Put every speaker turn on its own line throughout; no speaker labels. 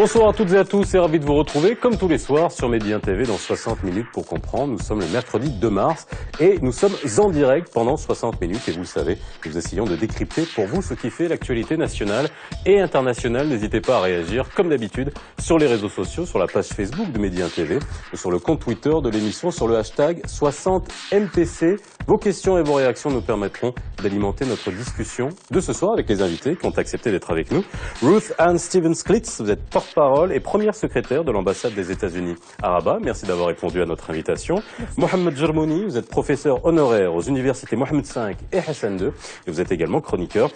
Bonsoir à toutes et à tous et ravi de vous retrouver comme tous les soirs sur Média TV dans 60 minutes pour comprendre. Nous sommes le mercredi 2 mars et nous sommes en direct pendant 60 minutes et vous le savez, nous essayons de décrypter pour vous ce qui fait l'actualité nationale et internationale. N'hésitez pas à réagir comme d'habitude sur les réseaux sociaux, sur la page Facebook de Média TV ou sur le compte Twitter de l'émission sur le hashtag 60MTC. Vos questions et vos réactions nous permettront d'alimenter notre discussion de ce soir avec les invités qui ont accepté d'être avec nous. Ruth Ann Stevens-Klitz, vous êtes porte-parole et première secrétaire de l'ambassade des États-Unis à Rabat. Merci d'avoir répondu à notre invitation. Merci. Mohamed Jermouni, vous êtes professeur honoraire aux universités Mohamed V et Hassan II et vous êtes également chroniqueur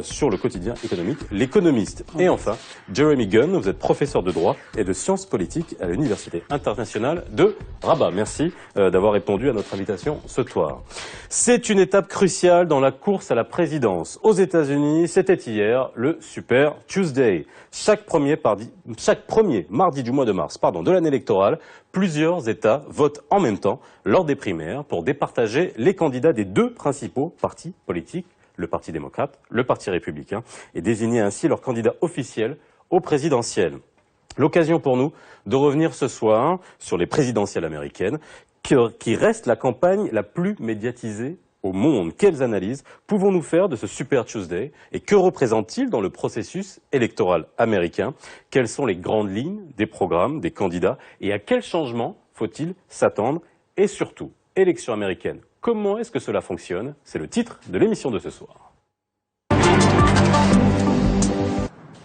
sur le quotidien économique L'Économiste. Et enfin, Jeremy Gunn, vous êtes professeur de droit et de sciences politiques à l'Université internationale de Rabat. Merci d'avoir répondu à notre invitation ce soir. C'est une étape cruciale dans la course à la présidence. Aux États-Unis, c'était hier le Super Tuesday. Chaque premier mardi du mois de mars, de l'année électorale, plusieurs États votent en même temps lors des primaires pour départager les candidats des deux principaux partis politiques, le Parti démocrate, le Parti républicain, et désigner ainsi leur candidat officiel au présidentiel. L'occasion pour nous de revenir ce soir sur les présidentielles américaines, qui reste la campagne la plus médiatisée au monde. Quelles analyses pouvons-nous faire de ce Super Tuesday et que représente-t-il dans le processus électoral américain? Quelles sont les grandes lignes des programmes, des candidats et à quel changement faut-il s'attendre? Et surtout, élection américaine, comment est-ce que cela fonctionne? C'est le titre de l'émission de ce soir.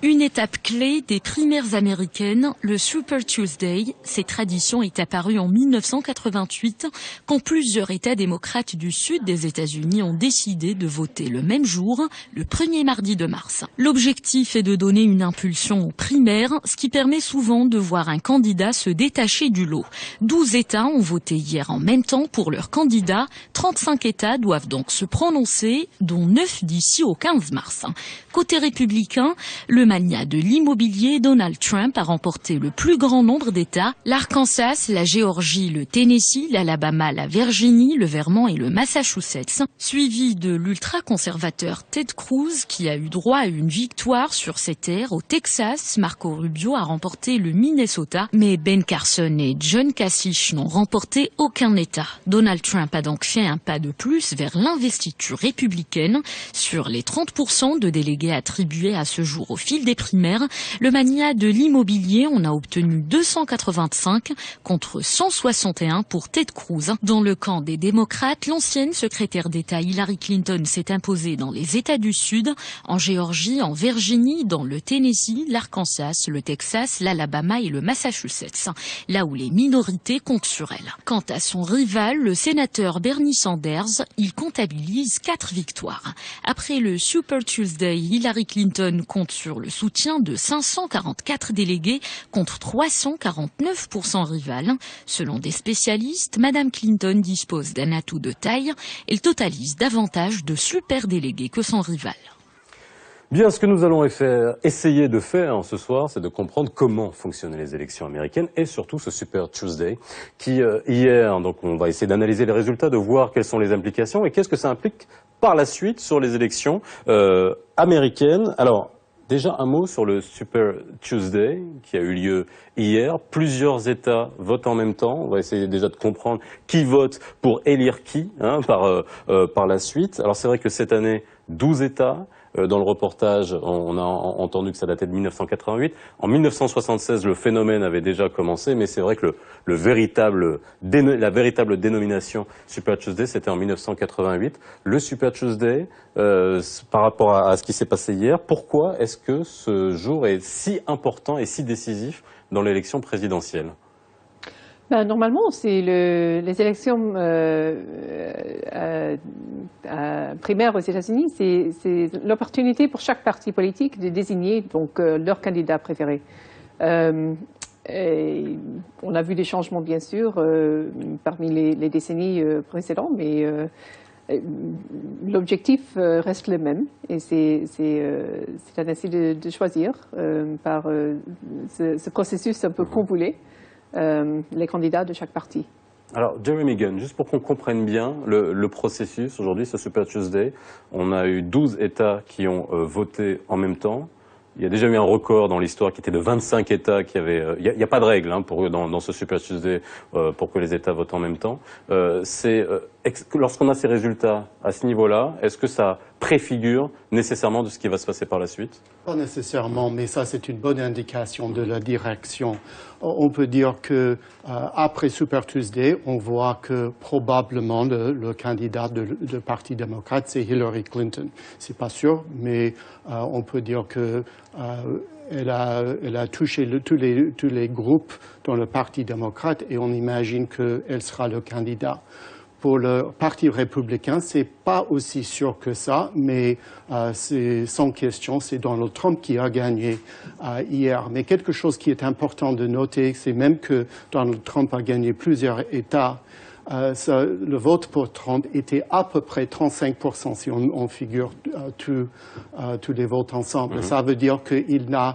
Une étape clé des primaires américaines, le Super Tuesday. Cette tradition est apparue en 1988, quand plusieurs États démocrates du sud des États-Unis ont décidé de voter le même jour, le premier mardi de mars. L'objectif est de donner une impulsion aux primaires, ce qui permet souvent de voir un candidat se détacher du lot. 12 États ont voté hier en même temps pour leur candidat. 35 États doivent donc se prononcer, dont 9 d'ici au 15 mars. Côté républicain, le mania de l'immobilier, Donald Trump a remporté le plus grand nombre d'États, l'Arkansas, la Géorgie, le Tennessee, l'Alabama, la Virginie, le Vermont et le Massachusetts, suivi de l'ultra-conservateur Ted Cruz qui a eu droit à une victoire sur ses terres au Texas. Marco Rubio a remporté le Minnesota, mais Ben Carson et John Kasich n'ont remporté aucun État. Donald Trump a donc fait un pas de plus vers l'investiture républicaine. Sur les 30% de délégués attribués à ce jour au fil des primaires, le mania de l'immobilier en a obtenu 285 contre 161 pour Ted Cruz. Dans le camp des démocrates, l'ancienne secrétaire d'État Hillary Clinton s'est imposée dans les États du Sud, en Géorgie, en Virginie, dans le Tennessee, l'Arkansas, le Texas, l'Alabama et le Massachusetts, là où les minorités comptent sur elle. Quant à son rival, le sénateur Bernie Sanders, il comptabilise 4 victoires. Après le Super Tuesday, Hillary Clinton compte sur le soutien de 544 délégués contre 349 pour son rival. Selon des spécialistes, Madame Clinton dispose d'un atout de taille. Elle totalise davantage de super délégués que son rival.
Bien, ce que nous allons essayer de faire ce soir, c'est de comprendre comment fonctionnaient les élections américaines et surtout ce Super Tuesday qui, hier, donc on va essayer d'analyser les résultats, de voir quelles sont les implications et qu'est-ce que ça implique par la suite sur les élections américaines. Alors, déjà un mot sur le Super Tuesday qui a eu lieu hier. Plusieurs États votent en même temps. On va essayer déjà de comprendre qui vote pour élire qui par la suite. Alors c'est vrai que cette année, 12 États. Dans le reportage, on a entendu que ça datait de 1988. En 1976, le phénomène avait déjà commencé, mais c'est vrai que la véritable dénomination Super Tuesday, c'était en 1988. Le Super Tuesday, par rapport à ce qui s'est passé hier, pourquoi est-ce que ce jour est si important et si décisif dans l'élection présidentielle ?
Normalement, c'est les élections primaires aux États-Unis, c'est l'opportunité pour chaque parti politique de désigner donc leur candidat préféré. Et on a vu des changements, bien sûr, parmi les décennies précédentes, mais l'objectif reste le même, et c'est ainsi de choisir par ce processus un peu convolé. Les candidats de chaque parti.
Alors, Jeremy Gunn, juste pour qu'on comprenne bien le processus, aujourd'hui, ce Super Tuesday, on a eu 12 États qui ont voté en même temps. Il y a déjà eu un record dans l'histoire qui était de 25 États qui avaient... Il n'y a pas de règle hein, dans ce Super Tuesday pour que les États votent en même temps. Lorsqu'on a ces résultats à ce niveau-là, est-ce que ça préfigure nécessairement de ce qui va se passer par la suite?
Pas nécessairement, mais ça c'est une bonne indication de la direction. On peut dire que après Super Tuesday, on voit que probablement le candidat du Parti démocrate c'est Hillary Clinton. C'est pas sûr, mais on peut dire que elle a touché tous les groupes dans le Parti démocrate et on imagine qu'elle sera le candidat. Pour le Parti républicain, c'est pas aussi sûr que ça, mais c'est sans question, c'est Donald Trump qui a gagné hier. Mais quelque chose qui est important de noter, c'est même que Donald Trump a gagné plusieurs États. Le vote pour Trump était à peu près 35% si on figure tous les votes ensemble. Ça veut dire qu'il n'a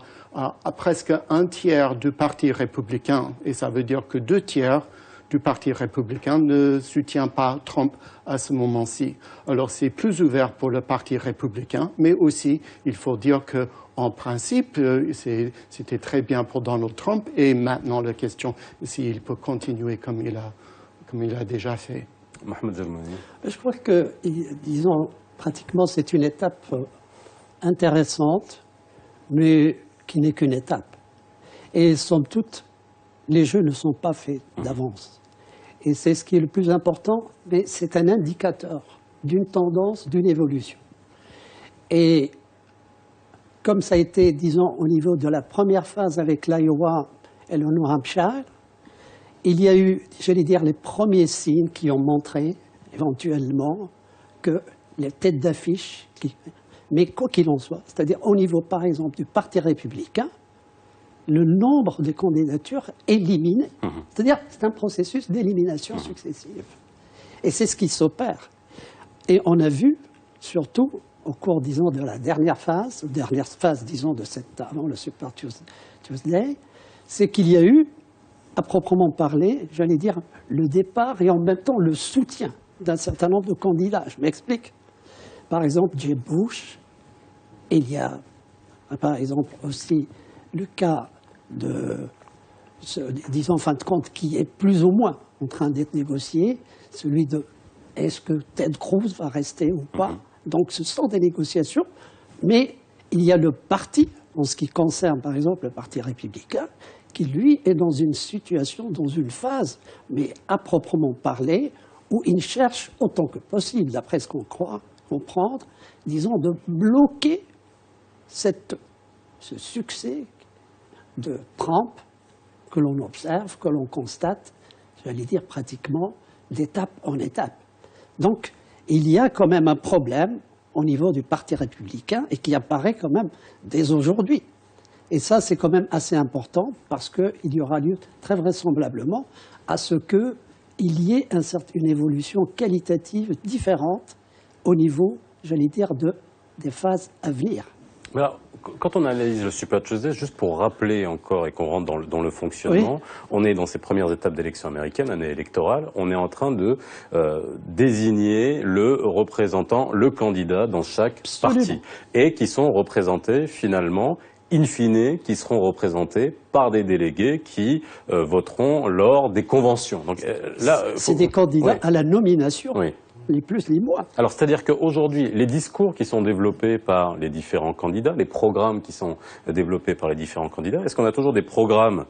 presque un tiers du Parti républicain et ça veut dire que 2 tiers du Parti républicain ne soutient pas Trump à ce moment-ci. Alors c'est plus ouvert pour le Parti républicain, mais aussi il faut dire qu'en principe c'était très bien pour Donald Trump et maintenant la question s'il peut continuer comme il a déjà fait.
Mohamed Jelmani.
Je crois que, disons, pratiquement c'est une étape intéressante, mais qui n'est qu'une étape. Et somme toute, les jeux ne sont pas faits d'avance. Et c'est ce qui est le plus important, mais c'est un indicateur d'une tendance, d'une évolution. Et comme ça a été, disons, au niveau de la première phase avec l'Iowa et le New Hampshire, il y a eu, j'allais dire, les premiers signes qui ont montré, éventuellement, que les têtes d'affiche, mais quoi qu'il en soit, c'est-à-dire au niveau, par exemple, du Parti républicain, le nombre de candidatures éliminées, c'est-à-dire c'est un processus d'élimination successive. Et c'est ce qui s'opère. Et on a vu, surtout au cours, disons, de la dernière phase, disons, de avant le Super Tuesday, c'est qu'il y a eu, à proprement parler, j'allais dire, le départ et en même temps le soutien d'un certain nombre de candidats. Je m'explique. Par exemple, Jeb Bush, il y a, par exemple, aussi le cas disons en fin de compte, qui est plus ou moins en train d'être négocié, celui de est-ce que Ted Cruz va rester ou pas. Donc ce sont des négociations, mais il y a le parti, en ce qui concerne par exemple le Parti républicain, qui lui est dans une situation, dans une phase, mais à proprement parler, où il cherche autant que possible, d'après ce qu'on croit comprendre, disons, de bloquer ce succès de Trump que l'on observe, que l'on constate, j'allais dire pratiquement d'étape en étape. Donc, il y a quand même un problème au niveau du Parti républicain et qui apparaît quand même dès aujourd'hui. Et ça, c'est quand même assez important parce qu'il y aura lieu très vraisemblablement à ce qu'il y ait une évolution qualitative différente au niveau, j'allais dire, des phases à venir.
Alors, quand on analyse le Super Tuesday, juste pour rappeler encore et qu'on rentre dans le fonctionnement, on est dans ces premières étapes d'élection américaine, année électorale, on est en train de désigner le représentant, le candidat dans chaque parti, et qui sont représentés finalement, in fine, qui seront représentés par des délégués qui voteront lors des conventions. Donc là,
c'est des candidats à la nomination.
Oui.
Ni plus ni moins.
Alors, c'est-à-dire qu'aujourd'hui, les discours qui sont développés par les différents candidats, les programmes qui sont développés par les différents candidats, est-ce qu'on a toujours des programmes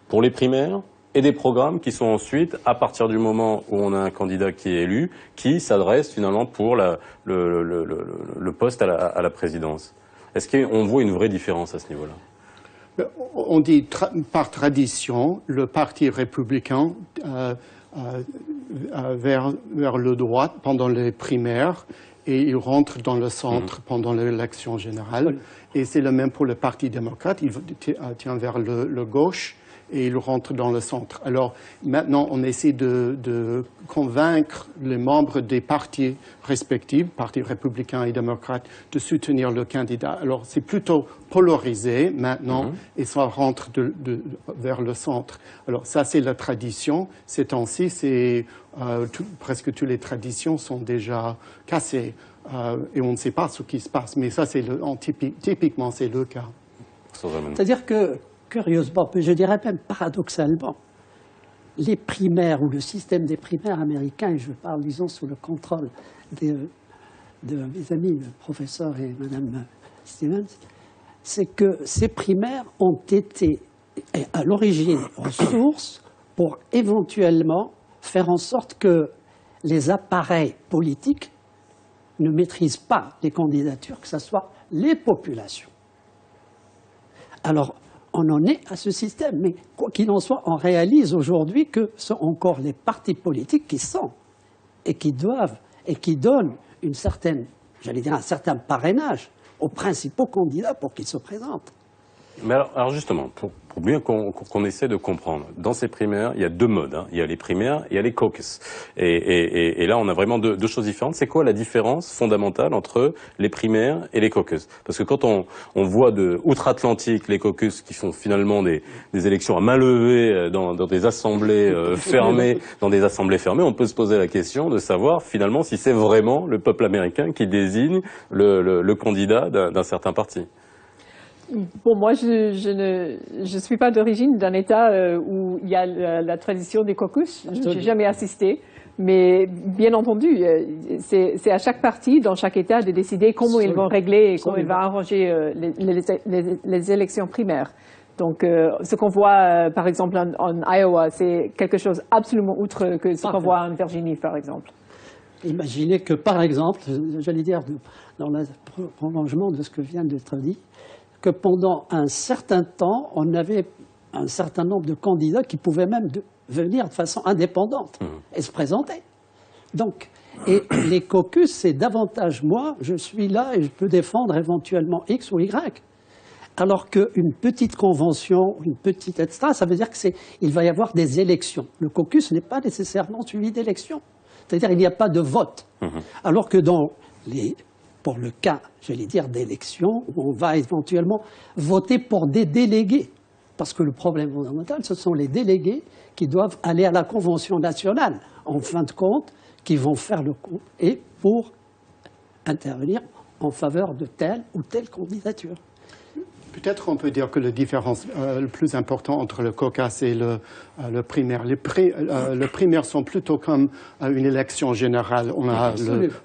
pour les primaires et des programmes qui sont ensuite, à partir du moment où on a un candidat qui est élu, qui s'adresse finalement pour le poste à la présidence? Est-ce qu'on voit une vraie différence à ce niveau-là?
On dit par tradition, le Parti républicain vers le droit pendant les primaires et il rentre dans le centre pendant l'élection générale. Et c'est le même pour le Parti démocrate, il tient vers le gauche et il rentre dans le centre. Alors maintenant, on essaie de convaincre les membres des partis respectifs, partis républicains et démocrates, de soutenir le candidat. Alors c'est plutôt polarisé maintenant et ça rentre vers le centre. Alors ça, c'est la tradition. Ces temps-ci, presque toutes les traditions sont déjà cassées et on ne sait pas ce qui se passe. Mais ça, typiquement, c'est le cas.
C'est-à-dire que, curieusement, je dirais même paradoxalement, les primaires ou le système des primaires américains, et je parle, disons, sous le contrôle de mes amis, le professeur et Mme Stevens, c'est que ces primaires ont été à l'origine ressources pour éventuellement faire en sorte que les appareils politiques ne maîtrisent pas les candidatures, que ce soit les populations. Alors, on en est à ce système, mais quoi qu'il en soit, on réalise aujourd'hui que ce sont encore les partis politiques qui sont et qui doivent et qui donnent une certaine, j'allais dire un certain parrainage aux principaux candidats pour qu'ils se présentent.
Mais alors justement, pour bien qu'on essaie de comprendre, dans ces primaires, il y a deux modes. Hein. Il y a les primaires, il y a les caucus. Et là, on a vraiment deux choses différentes. C'est quoi la différence fondamentale entre les primaires et les caucus? Parce que quand on voit de outre-Atlantique les caucus qui font finalement des élections à main levée dans des assemblées fermées, on peut se poser la question de savoir finalement si c'est vraiment le peuple américain qui désigne le candidat d'un certain parti.
Bon, moi, je suis pas d'origine d'un État où il y a la tradition des caucus. Je n'ai jamais assisté. Mais bien entendu, c'est à chaque parti, dans chaque État, de décider comment ils vont régler et comment ils vont arranger les élections primaires. Donc, ce qu'on voit, par exemple, en Iowa, c'est quelque chose absolument outre que ce qu'on voit en Virginie, par exemple.
Imaginez que, par exemple, j'allais dire, dans le prolongement de ce que vient d'être dit, que pendant un certain temps, on avait un certain nombre de candidats qui pouvaient même venir de façon indépendante et se présenter. Donc, et les caucus, c'est davantage moi, je suis là et je peux défendre éventuellement X ou Y. Alors qu'une petite convention, une petite etc., ça veut dire qu'il va y avoir des élections. Le caucus n'est pas nécessairement suivi d'élections. C'est-à-dire qu'il n'y a pas de vote. Alors que pour le cas, j'allais dire, d'élections, où on va éventuellement voter pour des délégués. Parce que le problème fondamental, ce sont les délégués qui doivent aller à la Convention nationale, en fin de compte, qui vont faire le coup, et pour intervenir en faveur de telle ou telle candidature.
Peut-être on peut dire que la différence le plus important entre le caucus et le primaire. Les primaires sont plutôt comme une élection générale. On a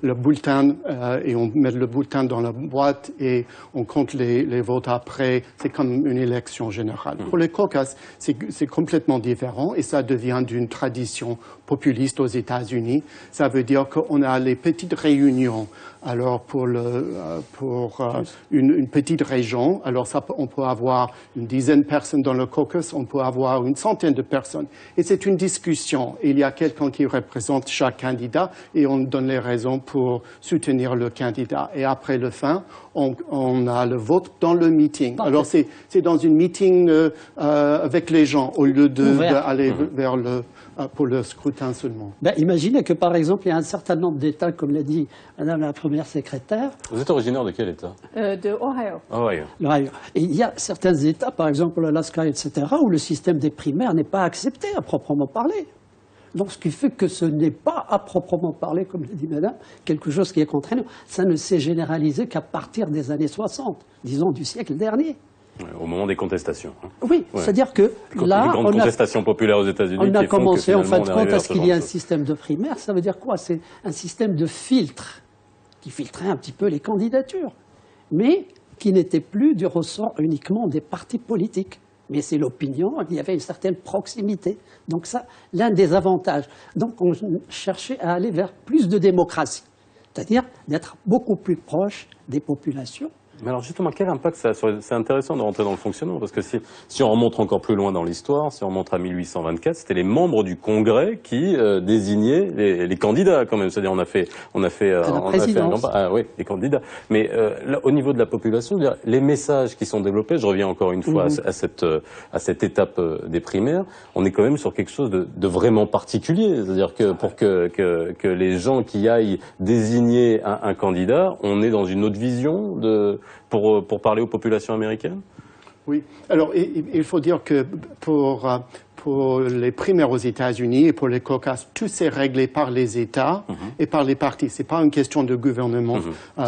le bulletin et on met le bulletin dans la boîte et on compte les votes après. C'est comme une élection générale. Pour les caucus, c'est complètement différent et ça devient d'une tradition populiste aux États-Unis. Ça veut dire qu'on a les petites réunions. Alors pour une petite région, alors on peut avoir une dizaine de personnes dans le caucus, on peut avoir une centaine de personnes. Et c'est une discussion. Il y a quelqu'un qui représente chaque candidat et on donne les raisons pour soutenir le candidat. Et après le fin, on a le vote dans le meeting. Alors c'est dans une meeting avec les gens au lieu d'aller vers pour le scrutin seulement.
Imaginez que, par exemple, il y a un certain nombre d'États, comme l'a dit Madame la Première secrétaire.
Vous êtes originaire de quel État?
De Ohio.
Ohio.
Et il y a certains États, par exemple l'Alaska, etc., où le système des primaires n'est pas accepté à proprement parler. Donc, ce qui fait que ce n'est pas à proprement parler, comme l'a dit Madame, quelque chose qui est contraignant. Ça ne s'est généralisé qu'à partir des années 60, disons du siècle dernier.
Au moment des contestations.
Oui, c'est-à-dire que là,
les grandes contestations populaires aux États-Unis.
On a commencé en fin de compte à ce qu'il y ait un système de primaire. Ça veut dire quoi? C'est un système de filtre qui filtrait un petit peu les candidatures, mais qui n'était plus du ressort uniquement des partis politiques. Mais c'est l'opinion, il y avait une certaine proximité. Donc ça, l'un des avantages. Donc on cherchait à aller vers plus de démocratie, c'est-à-dire d'être beaucoup plus proche des populations.
Mais alors justement, quel impact ça a sur... C'est intéressant de rentrer dans le fonctionnement, parce que si on remonte encore plus loin dans l'histoire, si on remonte à 1824, c'était les membres du Congrès qui désignaient les candidats quand même. C'est-à-dire on a fait les candidats. Mais là, au niveau de la population, les messages qui sont développés, je reviens encore une fois à cette étape des primaires, on est quand même sur quelque chose de vraiment particulier. C'est-à-dire que pour que les gens qui aillent désigner un candidat, on est dans une autre vision pour parler aux populations américaines?
Oui. Alors, il faut dire que pour pour les primaires aux États-Unis et pour les caucus, tout c'est réglé par les États et par les partis. C'est pas une question de gouvernement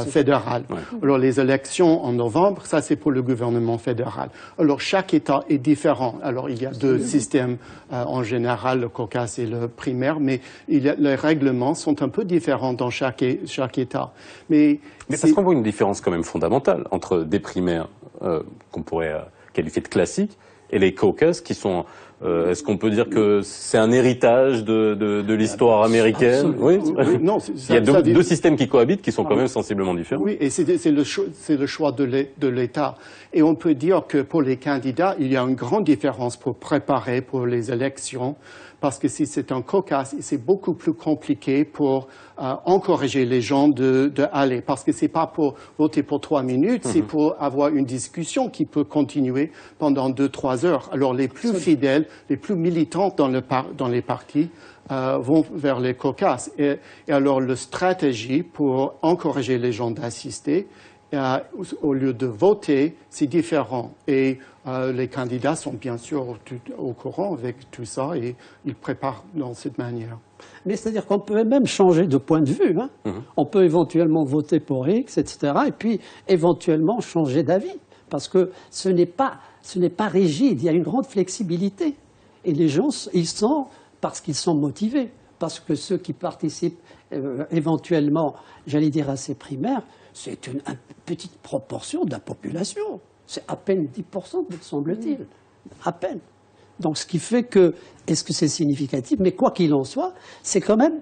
fédéral.
Ouais.
Alors les élections en novembre, ça c'est pour le gouvernement fédéral. Alors chaque État est différent. Alors il y a deux systèmes en général, le caucus et le primaire, mais les règlements sont un peu différents dans chaque État. Mais
parce qu'on voit une différence quand même fondamentale entre des primaires qu'on pourrait qualifier de classiques et les caucus qui sont... Est-ce qu'on peut dire que c'est un héritage de l'histoire américaine? Oui.
Non,
il y a deux systèmes qui cohabitent qui sont quand même sensiblement différents.
Oui, et c'est le choix de l'État. Et on peut dire que pour les candidats, il y a une grande différence pour préparer pour les élections, parce que si c'est un caucus, c'est beaucoup plus compliqué pour encourager les gens de aller, parce que c'est pas pour voter pour 3 minutes, c'est pour avoir une discussion qui peut continuer pendant 2-3 heures. Alors les plus fidèles, les plus militants dans les partis vont vers les caucus. Et alors la stratégie pour encourager les gens d'assister, au lieu de voter, c'est différent. Et les candidats sont bien sûr au courant avec tout ça et ils préparent dans cette manière.
Mais c'est-à-dire qu'on peut même changer de point de vue. Hein. On peut éventuellement voter pour X, etc. Et puis éventuellement changer d'avis. Parce que ce n'est pas rigide, il y a une grande flexibilité. Et les gens, ils sont, parce qu'ils sont motivés. Parce que ceux qui participent éventuellement, j'allais dire à ces primaires, c'est une petite proportion de la population. C'est à peine 10%, me semble-t-il. À peine. Donc, ce qui fait que, est-ce que c'est significatif? Mais quoi qu'il en soit, c'est quand même,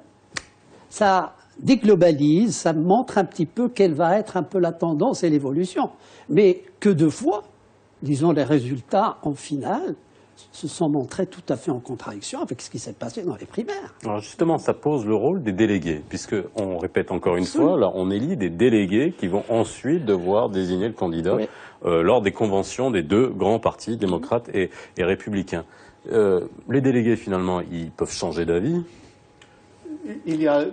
ça déglobalise, ça montre un petit peu quelle va être un peu la tendance et l'évolution. Mais que de fois, disons, les résultats en finale se sont montrés tout à fait en contradiction avec ce qui s'est passé dans les primaires.
Alors justement, ça pose le rôle des délégués, puisque, on répète encore une fois, là, on élit des délégués qui vont ensuite devoir désigner le candidat lors des conventions des deux grands partis, démocrates et républicains. Les délégués, finalement, ils peuvent changer d'avis?
Il y a...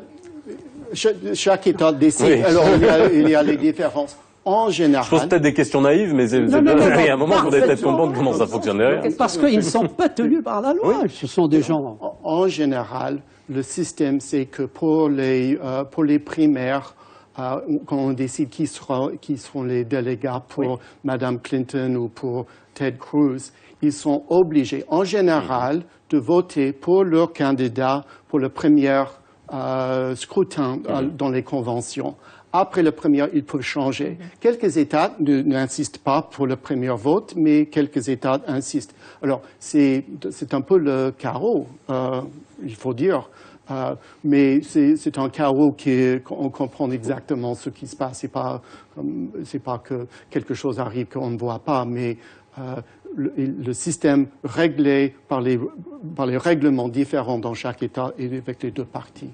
Chaque État décide.
Oui.
Alors, il y a les différences. En général...
Je pose peut-être des questions naïves, mais il y a un moment, vous devez peut-être comprendre comment ça fonctionne derrière.
Parce qu'ils ne sont pas tenus par la loi. Oui. Ce sont des gens...
En général, le système, c'est que pour les primaires, quand on décide qui seront les délégués pour Mme Clinton ou pour Ted Cruz, ils sont obligés, en général, de voter pour leur candidat pour le premier scrutin dans les conventions. Après le premier, ils peuvent changer. Quelques États n'insistent pas pour le premier vote, mais quelques États insistent. Alors, c'est un peu le chaos, il faut dire. Mais c'est un chaos qu'on comprend exactement ce qui se passe. C'est pas que quelque chose arrive qu'on ne voit pas, mais le système réglé par les règlements différents dans chaque État et avec les deux partis.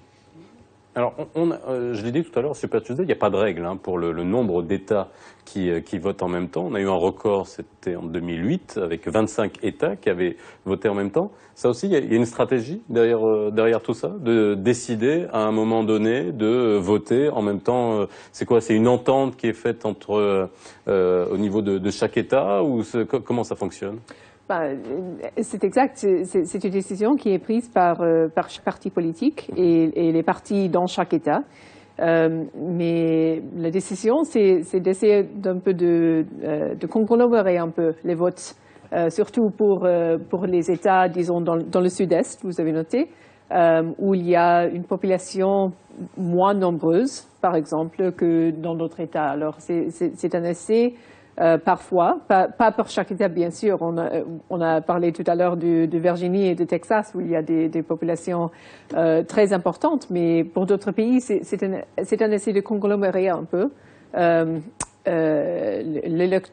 Alors, je l'ai dit tout à l'heure, Super Tuesday, il n'y a pas de règle pour le nombre d'États qui votent en même temps. On a eu un record, c'était en 2008, avec 25 États qui avaient voté en même temps. Ça aussi, il y a une stratégie derrière tout ça, de décider à un moment donné de voter en même temps. C'est quoi? C'est une entente qui est faite au niveau de chaque État, ou comment ça fonctionne?
C'est exact. C'est une décision qui est prise par chaque parti politique et les partis dans chaque État. Mais la décision, c'est d'essayer d'un peu de conglomérer un peu les votes, surtout pour les États, disons, dans le sud-est, vous avez noté, où il y a une population moins nombreuse, par exemple, que dans d'autres États. Alors, c'est un essai... parfois, pas pour chaque État bien sûr. On a parlé tout à l'heure de Virginie et de Texas où il y a des populations très importantes, mais pour d'autres pays, c'est un essai de conglomérer un peu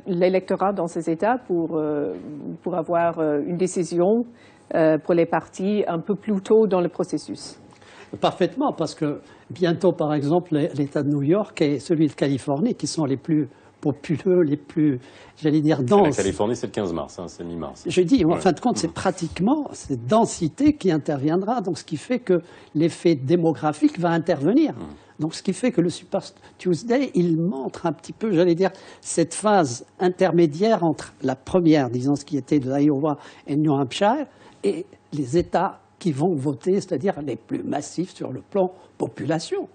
l'électorat dans ces États pour avoir une décision pour les partis un peu plus tôt dans le processus.
Parfaitement, parce que bientôt, par exemple, l'État de New York et celui de Californie, qui sont les plus populeux, les plus, j'allais dire, denses.
La Californie, c'est le 15 mars, c'est mi-mars.
Je dis, en fin de compte, c'est pratiquement cette densité qui interviendra, donc ce qui fait que l'effet démographique va intervenir. Donc ce qui fait que le Super Tuesday, il montre un petit peu, j'allais dire, cette phase intermédiaire entre la première, disons ce qui était de l'Iowa et New Hampshire, et les États qui vont voter, c'est-à-dire les plus massifs sur le plan population.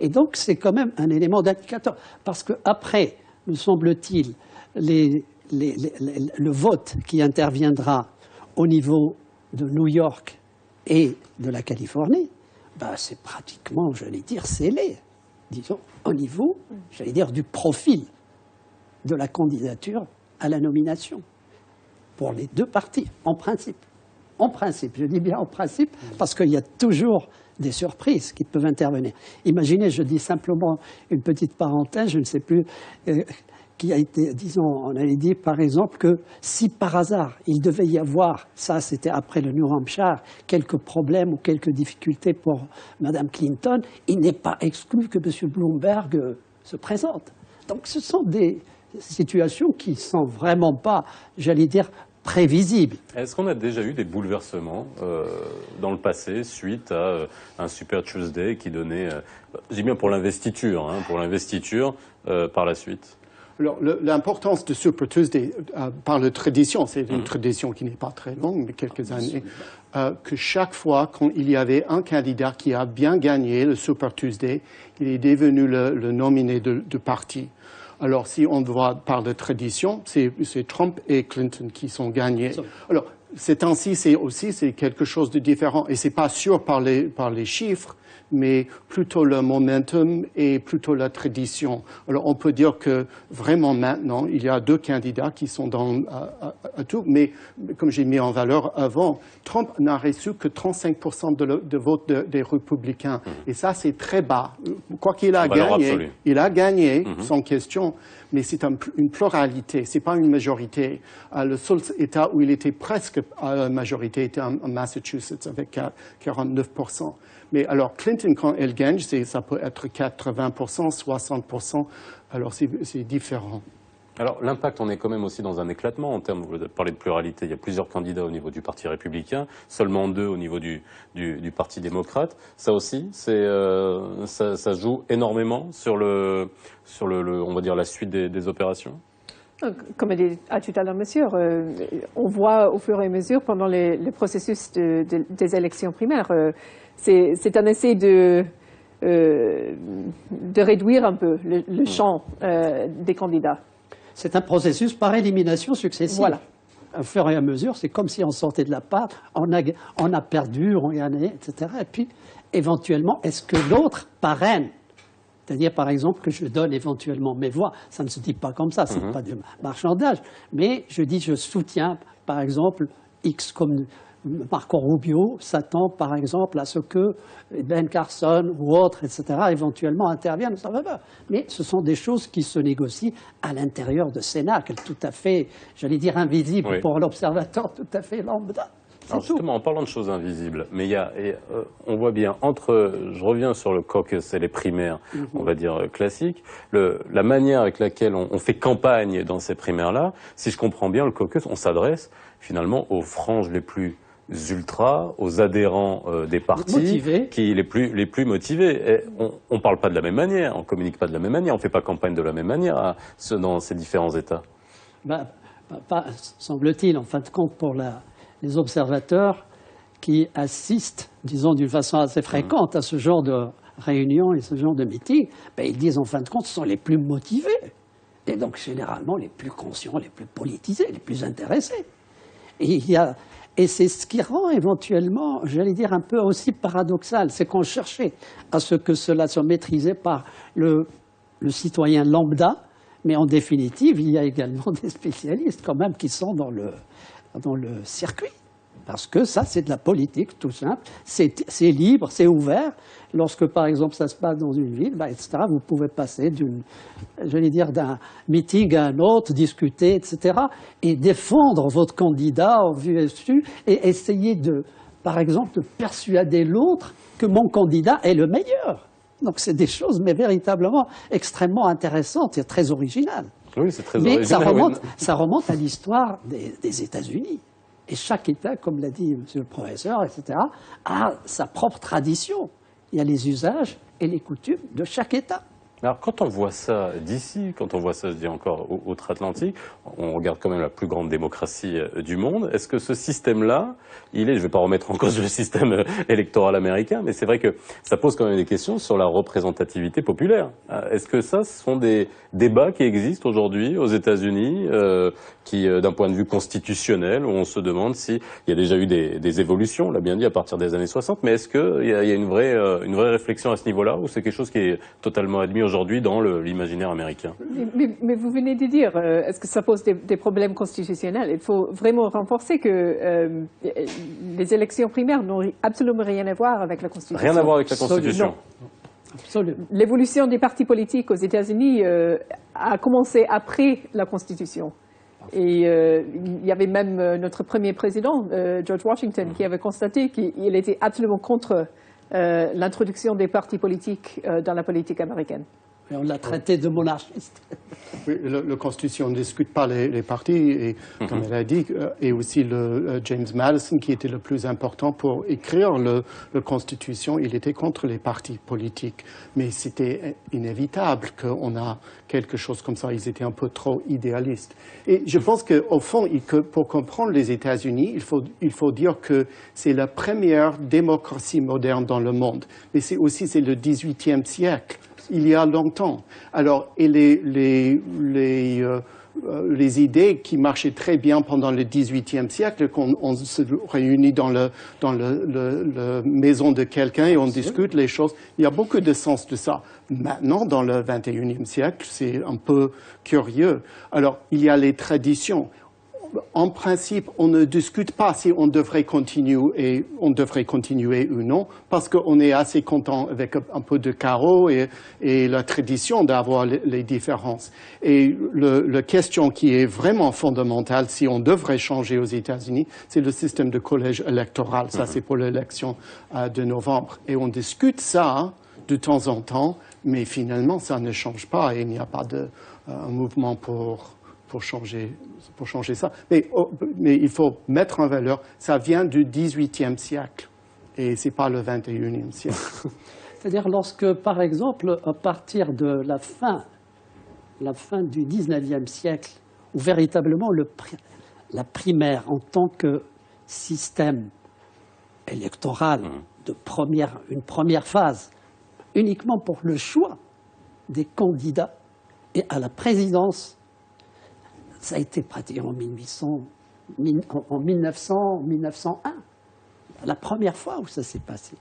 Et donc, c'est quand même un élément d'indicateur. Parce qu'après, me semble-t-il, le vote qui interviendra au niveau de New York et de la Californie, ben, c'est pratiquement, j'allais dire, scellé, disons, au niveau, j'allais dire, du profil de la candidature à la nomination, pour les deux partis, en principe. En principe, je dis bien en principe, parce qu'il y a toujours des surprises qui peuvent intervenir. Imaginez, je dis simplement une petite parenthèse, je ne sais plus, qui a été, disons, on avait dit par exemple que si par hasard il devait y avoir, ça c'était après le New Hampshire, quelques problèmes ou quelques difficultés pour Mme Clinton, il n'est pas exclu que M. Bloomberg se présente. Donc ce sont des situations qui ne sont vraiment pas, j'allais dire, prévisible.
Est-ce qu'on a déjà eu des bouleversements dans le passé suite à un Super Tuesday qui donnait, je dis bien pour l'investiture, par la suite?
Alors, l'importance de Super Tuesday, par la tradition, c'est une tradition qui n'est pas très longue, mais quelques années, que chaque fois qu'il y avait un candidat qui a bien gagné le Super Tuesday, il est devenu le nominé de parti. Alors, si on voit par la tradition, c'est Trump et Clinton qui sont gagnés. Alors, ces temps-ci, c'est quelque chose de différent. Et c'est pas sûr par les chiffres, mais plutôt le momentum et plutôt la tradition. Alors, on peut dire que vraiment maintenant, il y a deux candidats qui sont à tout. Mais, comme j'ai mis en valeur avant, Trump n'a reçu que 35% de vote des républicains. Et ça, c'est très bas. Quoi qu'il a gagné, il a gagné, sans question. Mais c'est une pluralité, c'est pas une majorité. Le seul État où il était presque à la majorité était en Massachusetts avec 49%. Mais alors Clinton, quand elle gagne, ça peut être 80%, 60%. Alors c'est différent.
Alors l'impact, on est quand même aussi dans un éclatement en termes, vous parlez de pluralité, il y a plusieurs candidats au niveau du Parti républicain, seulement 2 au niveau du Parti démocrate. Ça aussi, ça joue énormément sur on va dire la suite des opérations.
Comme a dit tout à l'heure monsieur, on voit au fur et à mesure pendant le processus des élections primaires, c'est un essai de réduire un peu le champ des candidats.
C'est un processus par élimination successive.
Voilà.
Au fur et à mesure, c'est comme si on sortait de la pâte, on a perdu, on a gagné, etc. Et puis, éventuellement, est-ce que l'autre parraine? C'est-à-dire, par exemple, que je donne éventuellement mes voix. Ça ne se dit pas comme ça, c'est pas du marchandage. Mais je dis, je soutiens, par exemple, X comme Marco Rubio s'attend, par exemple, à ce que Ben Carson ou autres, etc., éventuellement interviennent. Ça va pas. Mais ce sont des choses qui se négocient à l'intérieur de Sénat, tout à fait, j'allais dire, invisible pour l'observateur, tout à fait lambda.
Alors justement, en parlant de choses invisibles, mais on voit bien, je reviens sur le caucus et les primaires, on va dire classiques, la manière avec laquelle on fait campagne dans ces primaires-là, si je comprends bien, le caucus, on s'adresse finalement aux franges les plus ultras, aux adhérents des partis, les plus motivés. Et on parle pas de la même manière, on communique pas de la même manière, on fait pas campagne de la même manière dans ces différents États.
Pas semble-t-il, en fin de compte, pour les observateurs qui assistent, disons d'une façon assez fréquente à ce genre de réunions et ce genre de meetings, ils disent en fin de compte, ce sont les plus motivés. Et donc généralement les plus conscients, les plus politisés, les plus intéressés. Et c'est ce qui rend éventuellement, j'allais dire, un peu aussi paradoxal, c'est qu'on cherchait à ce que cela soit maîtrisé par le citoyen lambda, mais en définitive, il y a également des spécialistes quand même qui sont dans le circuit. Parce que ça, c'est de la politique, tout simple. C'est libre, c'est ouvert. Lorsque, par exemple, ça se passe dans une ville, etc., vous pouvez passer d'un meeting à un autre, discuter, etc., et défendre votre candidat en vue et su, et essayer par exemple, de persuader l'autre que mon candidat est le meilleur. Donc, c'est des choses, mais véritablement extrêmement intéressantes et très originales.
Oui, c'est très original.
Mais ça remonte à l'histoire des États-Unis. Et chaque État, comme l'a dit monsieur le professeur, etc., a sa propre tradition. Il y a les usages et les coutumes de chaque État.
Alors quand on voit ça d'ici, quand on voit ça, je dis encore, outre-Atlantique, on regarde quand même la plus grande démocratie du monde. Est-ce que ce système-là, je ne vais pas remettre en cause le système électoral américain, mais c'est vrai que ça pose quand même des questions sur la représentativité populaire. Est-ce que ça, ce sont des débats qui existent aujourd'hui aux États-Unis, qui, d'un point de vue constitutionnel, où on se demande s'il y a déjà eu des évolutions, on l'a bien dit, à partir des années 60, mais est-ce qu'il y a une vraie réflexion à ce niveau-là, ou c'est quelque chose qui est totalement admis aujourd'hui dans l'imaginaire américain?
Mais vous venez de dire, est-ce que ça pose des problèmes constitutionnels? Il faut vraiment renforcer que les élections primaires n'ont absolument rien à voir avec la Constitution.
Rien à voir avec la Constitution.
Absolument.
L'évolution des partis politiques aux États-Unis a commencé après la Constitution. Et il y avait même notre premier président, George Washington, qui avait constaté qu'il était absolument contre l'introduction des partis politiques dans la politique américaine.
Et on l'a traité de monarchiste.
Oui, la Constitution ne discute pas les partis, et comme elle a dit, et aussi James Madison, qui était le plus important pour écrire la Constitution, il était contre les partis politiques. Mais c'était inévitable qu'on a quelque chose comme ça. Ils étaient un peu trop idéalistes. Et je pense qu'au fond, pour comprendre les États-Unis, il faut dire que c'est la première démocratie moderne dans le monde. Mais c'est le XVIIIe siècle. Il y a longtemps. Alors, et les idées qui marchaient très bien pendant le XVIIIe siècle, qu'on se réunit dans la maison de quelqu'un et on discute les choses, il y a beaucoup de sens de ça. Maintenant, dans le XXIe siècle, c'est un peu curieux. Alors, il y a les traditions. En principe, on ne discute pas si on devrait continuer ou non, parce qu'on est assez content avec un peu de carreau et la tradition d'avoir les différences. Et la question qui est vraiment fondamentale, si on devrait changer aux États-Unis, c'est le système de collège électoral. Ça, c'est pour l'élection de novembre. Et on discute ça de temps en temps, mais finalement, ça ne change pas et il n'y a pas un mouvement pour changer ça. Mais il faut mettre en valeur, ça vient du XVIIIe siècle et c'est pas le XXIe siècle.
C'est-à-dire lorsque, par exemple, à partir de la fin du XIXe siècle, où véritablement la primaire en tant que système électoral une première phase, uniquement pour le choix des candidats et à la présidence, ça a été pratiqué en 1901, la première fois où ça s'est passé.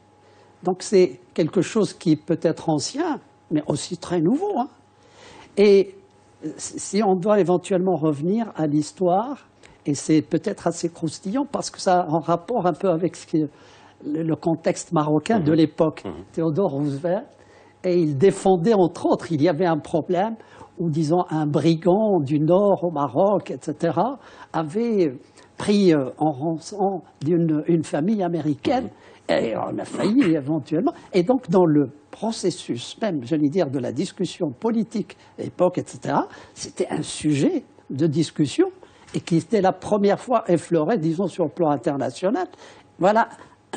Donc c'est quelque chose qui peut être ancien, mais aussi très nouveau. Et si on doit éventuellement revenir à l'histoire, et c'est peut-être assez croustillant parce que ça a un rapport un peu avec le contexte marocain de l'époque. Theodore Roosevelt, et il défendait entre autres, il y avait un problème où, disons, un brigand du nord au Maroc, etc., avait pris en rançon une famille américaine, et on a failli éventuellement. Et donc, dans le processus même, j'allais dire, de la discussion politique à l'époque, etc., c'était un sujet de discussion et qui était la première fois effleuré, disons, sur le plan international. Voilà,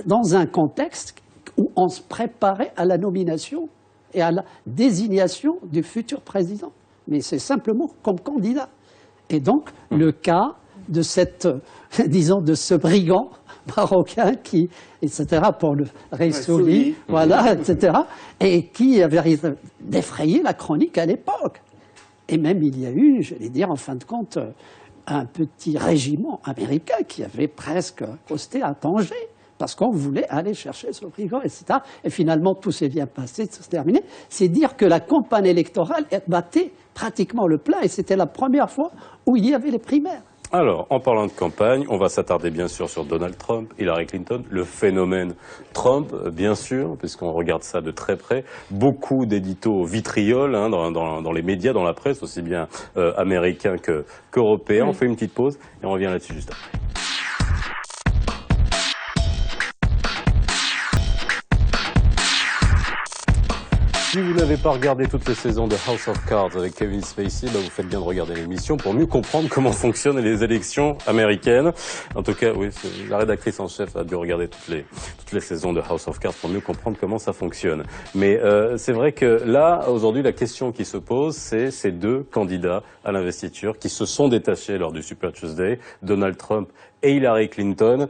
dans un contexte où on se préparait à la nomination et à la désignation du futur président. Mais c'est simplement comme candidat. Et donc, le cas de de ce brigand marocain qui, etc., pour le Ressouli, voilà, etc., et qui avait défrayé la chronique à l'époque. Et même il y a eu, j'allais dire, en fin de compte, un petit régiment américain qui avait presque posté à Tanger, parce qu'on voulait aller chercher ce brigand, etc. Et finalement, tout s'est bien passé, tout s'est terminé. C'est dire que la campagne électorale battait pratiquement le plein, et c'était la première fois où il y avait les primaires.
Alors, en parlant de campagne, on va s'attarder bien sûr sur Donald Trump, Hillary Clinton, le phénomène Trump, bien sûr, puisqu'on regarde ça de très près. Beaucoup d'éditos vitrioles dans les médias, dans la presse, aussi bien américains qu'européens. On fait une petite pause et on revient là-dessus juste après. Si vous n'avez pas regardé toutes les saisons de House of Cards avec Kevin Spacey, vous faites bien de regarder l'émission pour mieux comprendre comment fonctionnent les élections américaines. En tout cas, oui, la rédactrice en chef a dû regarder toutes les saisons de House of Cards pour mieux comprendre comment ça fonctionne. Mais c'est vrai que là, aujourd'hui, la question qui se pose, c'est ces deux candidats à l'investiture qui se sont détachés lors du Super Tuesday, Donald Trump et Hillary Clinton,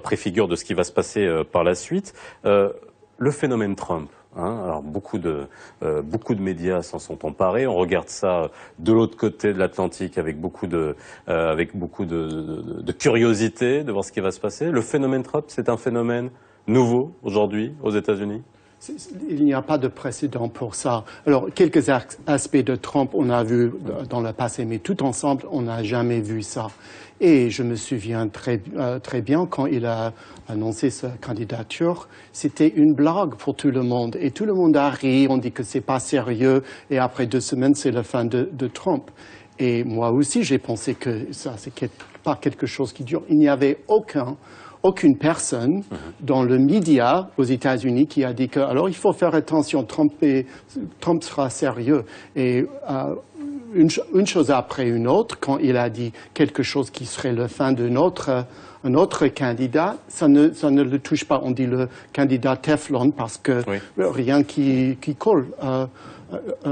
préfigure de ce qui va se passer par la suite. Le phénomène Trump. Alors beaucoup de médias s'en sont emparés. On regarde ça de l'autre côté de l'Atlantique avec beaucoup de curiosité de voir ce qui va se passer. Le phénomène Trump, c'est un phénomène nouveau aujourd'hui aux États-Unis.
Il n'y a pas de précédent pour ça. Alors, quelques aspects de Trump, on a vu dans le passé, mais tout ensemble, on n'a jamais vu ça. Et je me souviens très bien quand il a annoncé sa candidature, c'était une blague pour tout le monde. Et tout le monde a ri, on dit que c'est pas sérieux. Et après 2 semaines, c'est la fin de Trump. Et moi aussi, j'ai pensé que ça, c'est pas quelque chose qui dure. Il n'y avait aucune personne dans le média aux États-Unis qui a dit que alors il faut faire attention, Trump sera sérieux. Et une chose après une autre, quand il a dit quelque chose qui serait la fin de un autre candidat, ça ne le touche pas. On dit le candidat Teflon parce que rien qui colle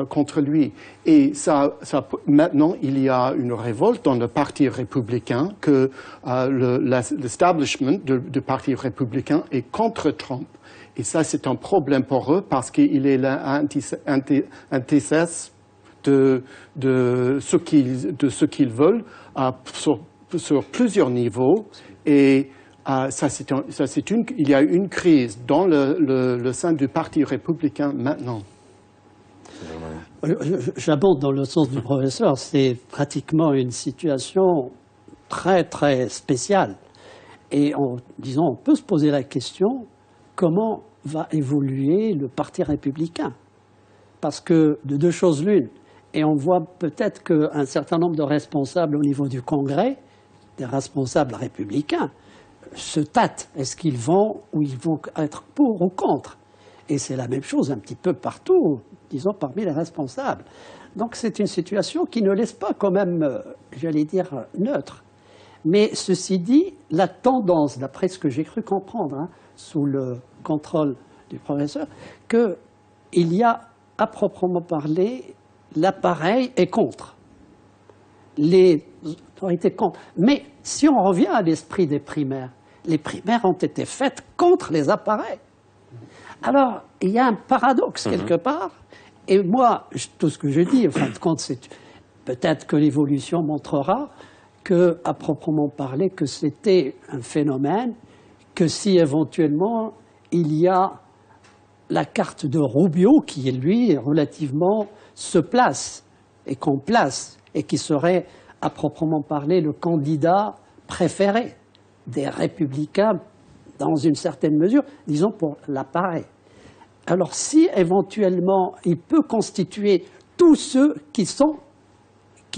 contre lui. Et maintenant, il y a une révolte dans le Parti républicain que l'establishment du Parti républicain est contre Trump. Et ça, c'est un problème pour eux parce qu'il est l'antithèse de ce qu'ils veulent sur plusieurs niveaux. Et il y a une crise dans le sein du Parti républicain maintenant.
J'abonde dans le sens du professeur. C'est pratiquement une situation très, très spéciale. Et on peut se poser la question, comment va évoluer le Parti républicain? Parce que de deux choses l'une, et on voit peut-être qu'un certain nombre de responsables au niveau du Congrès, des responsables républicains, se tâtent. Est-ce qu'ils vont ou ils vont être pour ou contre? Et c'est la même chose un petit peu partout, disons, parmi les responsables. Donc c'est une situation qui ne laisse pas quand même, j'allais dire, neutre. Mais ceci dit, la tendance, d'après ce que j'ai cru comprendre, sous le contrôle du professeur, qu'il y a, à proprement parler, l'appareil est contre. Les autorités contre. Mais si on revient à l'esprit des primaires, les primaires ont été faites contre les appareils. Alors, il y a un paradoxe quelque part. Et moi, tout ce que je dis, en fin de compte, c'est peut-être que l'évolution montrera que, à proprement parler, que c'était un phénomène, que si éventuellement il y a la carte de Rubio qui, lui, relativement se place et qu'on place et qui serait, à proprement parler, le candidat préféré des républicains dans une certaine mesure, disons pour l'appareil. Alors si éventuellement il peut constituer tous ceux qui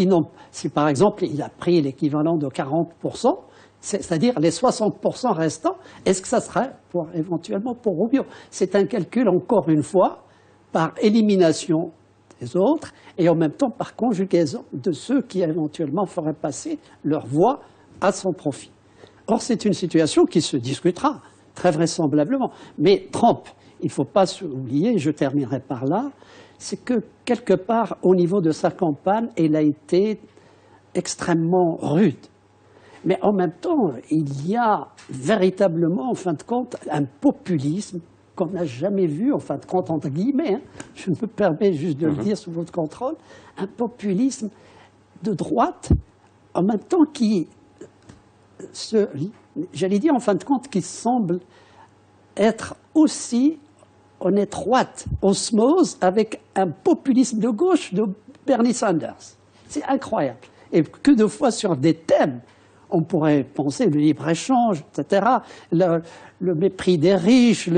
n'ont, si par exemple il a pris l'équivalent de 40%, c'est-à-dire les 60% restants, est-ce que ça serait éventuellement pour Rubio? C'est un calcul, encore une fois, par élimination des autres et en même temps par conjugaison de ceux qui éventuellement feraient passer leur voix à son profit. Or, c'est une situation qui se discutera, très vraisemblablement. Mais Trump, il ne faut pas oublier, je terminerai par là, c'est que quelque part, au niveau de sa campagne, elle a été extrêmement rude. Mais en même temps, il y a véritablement, en fin de compte, un populisme qu'on n'a jamais vu, en fin de compte, entre guillemets, je me permets juste de le dire sous votre contrôle, un populisme de droite, en même temps qui j'allais dire en fin de compte, qui semble être aussi en étroite osmose avec un populisme de gauche de Bernie Sanders. C'est incroyable. Et que de fois sur des thèmes on pourrait penser le libre-échange, etc., le mépris des riches,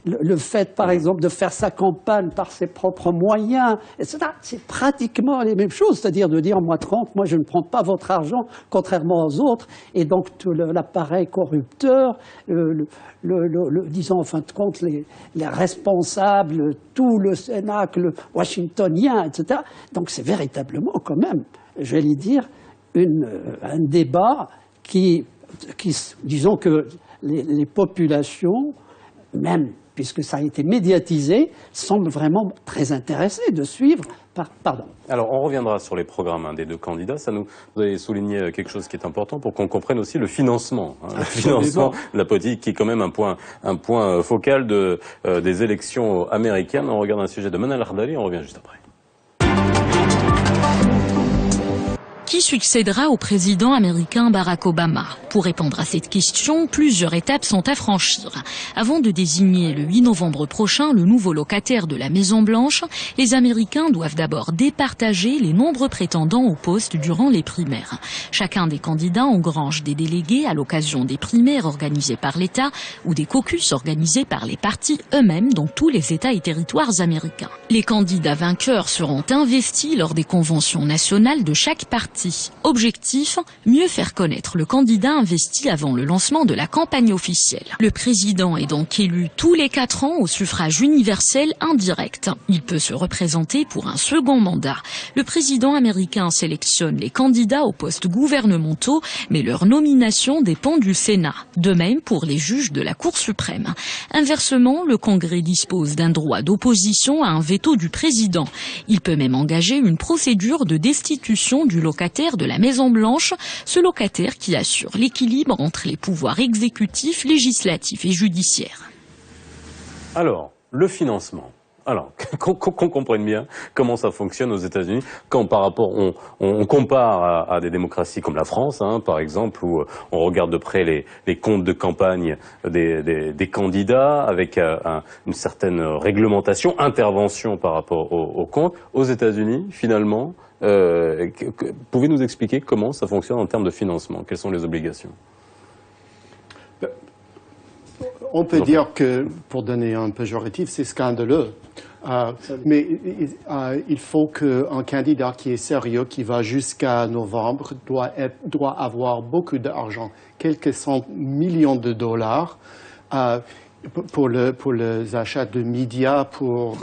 le fait, par exemple, de faire sa campagne par ses propres moyens, etc. C'est pratiquement les mêmes choses, c'est-à-dire de dire, moi, Trump, moi, je ne prends pas votre argent, contrairement aux autres, et donc tout l'appareil corrupteur, disons, en fin de compte, les responsables, tout le Cénacle washingtonien, etc. Donc c'est véritablement, quand même, j'allais dire, un débat qui, disons que les populations, même puisque ça a été médiatisé, semblent vraiment très intéressées de suivre. Pardon.
Alors, on reviendra sur les programmes des deux candidats. Vous avez souligné quelque chose qui est important pour qu'on comprenne aussi le financement. Le financement de la politique, qui est quand même un point focal des élections américaines. On regarde un sujet de Manal Ardali, on revient juste après.
Qui succédera au président américain Barack Obama? Pour répondre à cette question, plusieurs étapes sont à franchir. Avant de désigner le 8 novembre prochain le nouveau locataire de la Maison-Blanche, les Américains doivent d'abord départager les nombreux prétendants au poste durant les primaires. Chacun des candidats engrange des délégués à l'occasion des primaires organisées par l'État ou des caucus organisés par les partis eux-mêmes dans tous les États et territoires américains. Les candidats vainqueurs seront investis lors des conventions nationales de chaque parti. Objectif, mieux faire connaître le candidat investi avant le lancement de la campagne officielle. Le président est donc élu tous les 4 ans au suffrage universel indirect. Il peut se représenter pour un second mandat. Le président américain sélectionne les candidats aux postes gouvernementaux, mais leur nomination dépend du Sénat. De même pour les juges de la Cour suprême. Inversement, le Congrès dispose d'un droit d'opposition à un veto du président. Il peut même engager une procédure de destitution du locataire de la Maison-Blanche, ce locataire qui assure l'équilibre entre les pouvoirs exécutifs, législatifs et judiciaires.
Alors, le financement. Alors, qu'on comprenne bien comment ça fonctionne aux États-Unis, quand par rapport, on compare à des démocraties comme la France, par exemple, où on regarde de près les comptes de campagne des candidats, avec une certaine réglementation, intervention par rapport aux comptes. Aux États-Unis, finalement, pouvez-vous nous expliquer comment ça fonctionne en termes de financement? Quelles sont les obligations?
On peut dire que, pour donner un péjoratif, c'est scandaleux. Mais il faut qu'un candidat qui est sérieux, qui va jusqu'à novembre, doit avoir beaucoup d'argent, quelques cent millions de dollars, pour les achats de médias, pour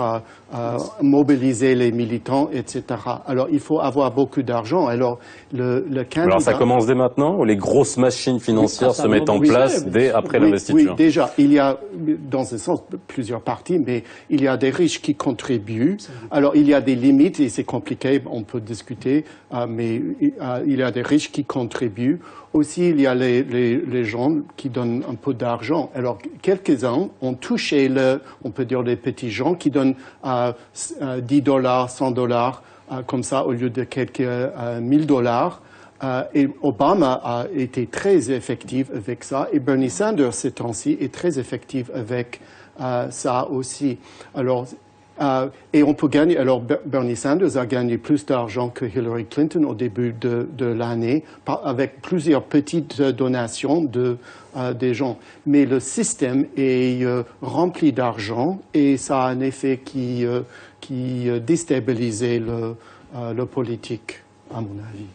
mobiliser les militants, etc. Alors, il faut avoir beaucoup d'argent. Alors, le candidat...
Alors, ça commence dès maintenant, ou les grosses machines financières se mettent en place dès après l'investiture?
Oui, déjà, il y a, dans un sens, plusieurs parties, mais il y a des riches qui contribuent. Alors, il y a des limites, et c'est compliqué, on peut discuter, mais il y a des riches qui contribuent. Aussi, il y a les gens qui donnent un peu d'argent. Alors, quelques-uns ont touché on peut dire les petits gens qui donnent $10, $100, comme ça, au lieu de quelques $1000. Et Obama a été très effectif avec ça. Et Bernie Sanders, ces temps-ci, est très effectif avec ça aussi. Alors, et on peut gagner. Alors, Bernie Sanders a gagné plus d'argent que Hillary Clinton au début de l'année, avec plusieurs petites donations des gens. Mais le système est rempli d'argent et ça a un effet qui déstabilise le politique, à mon avis.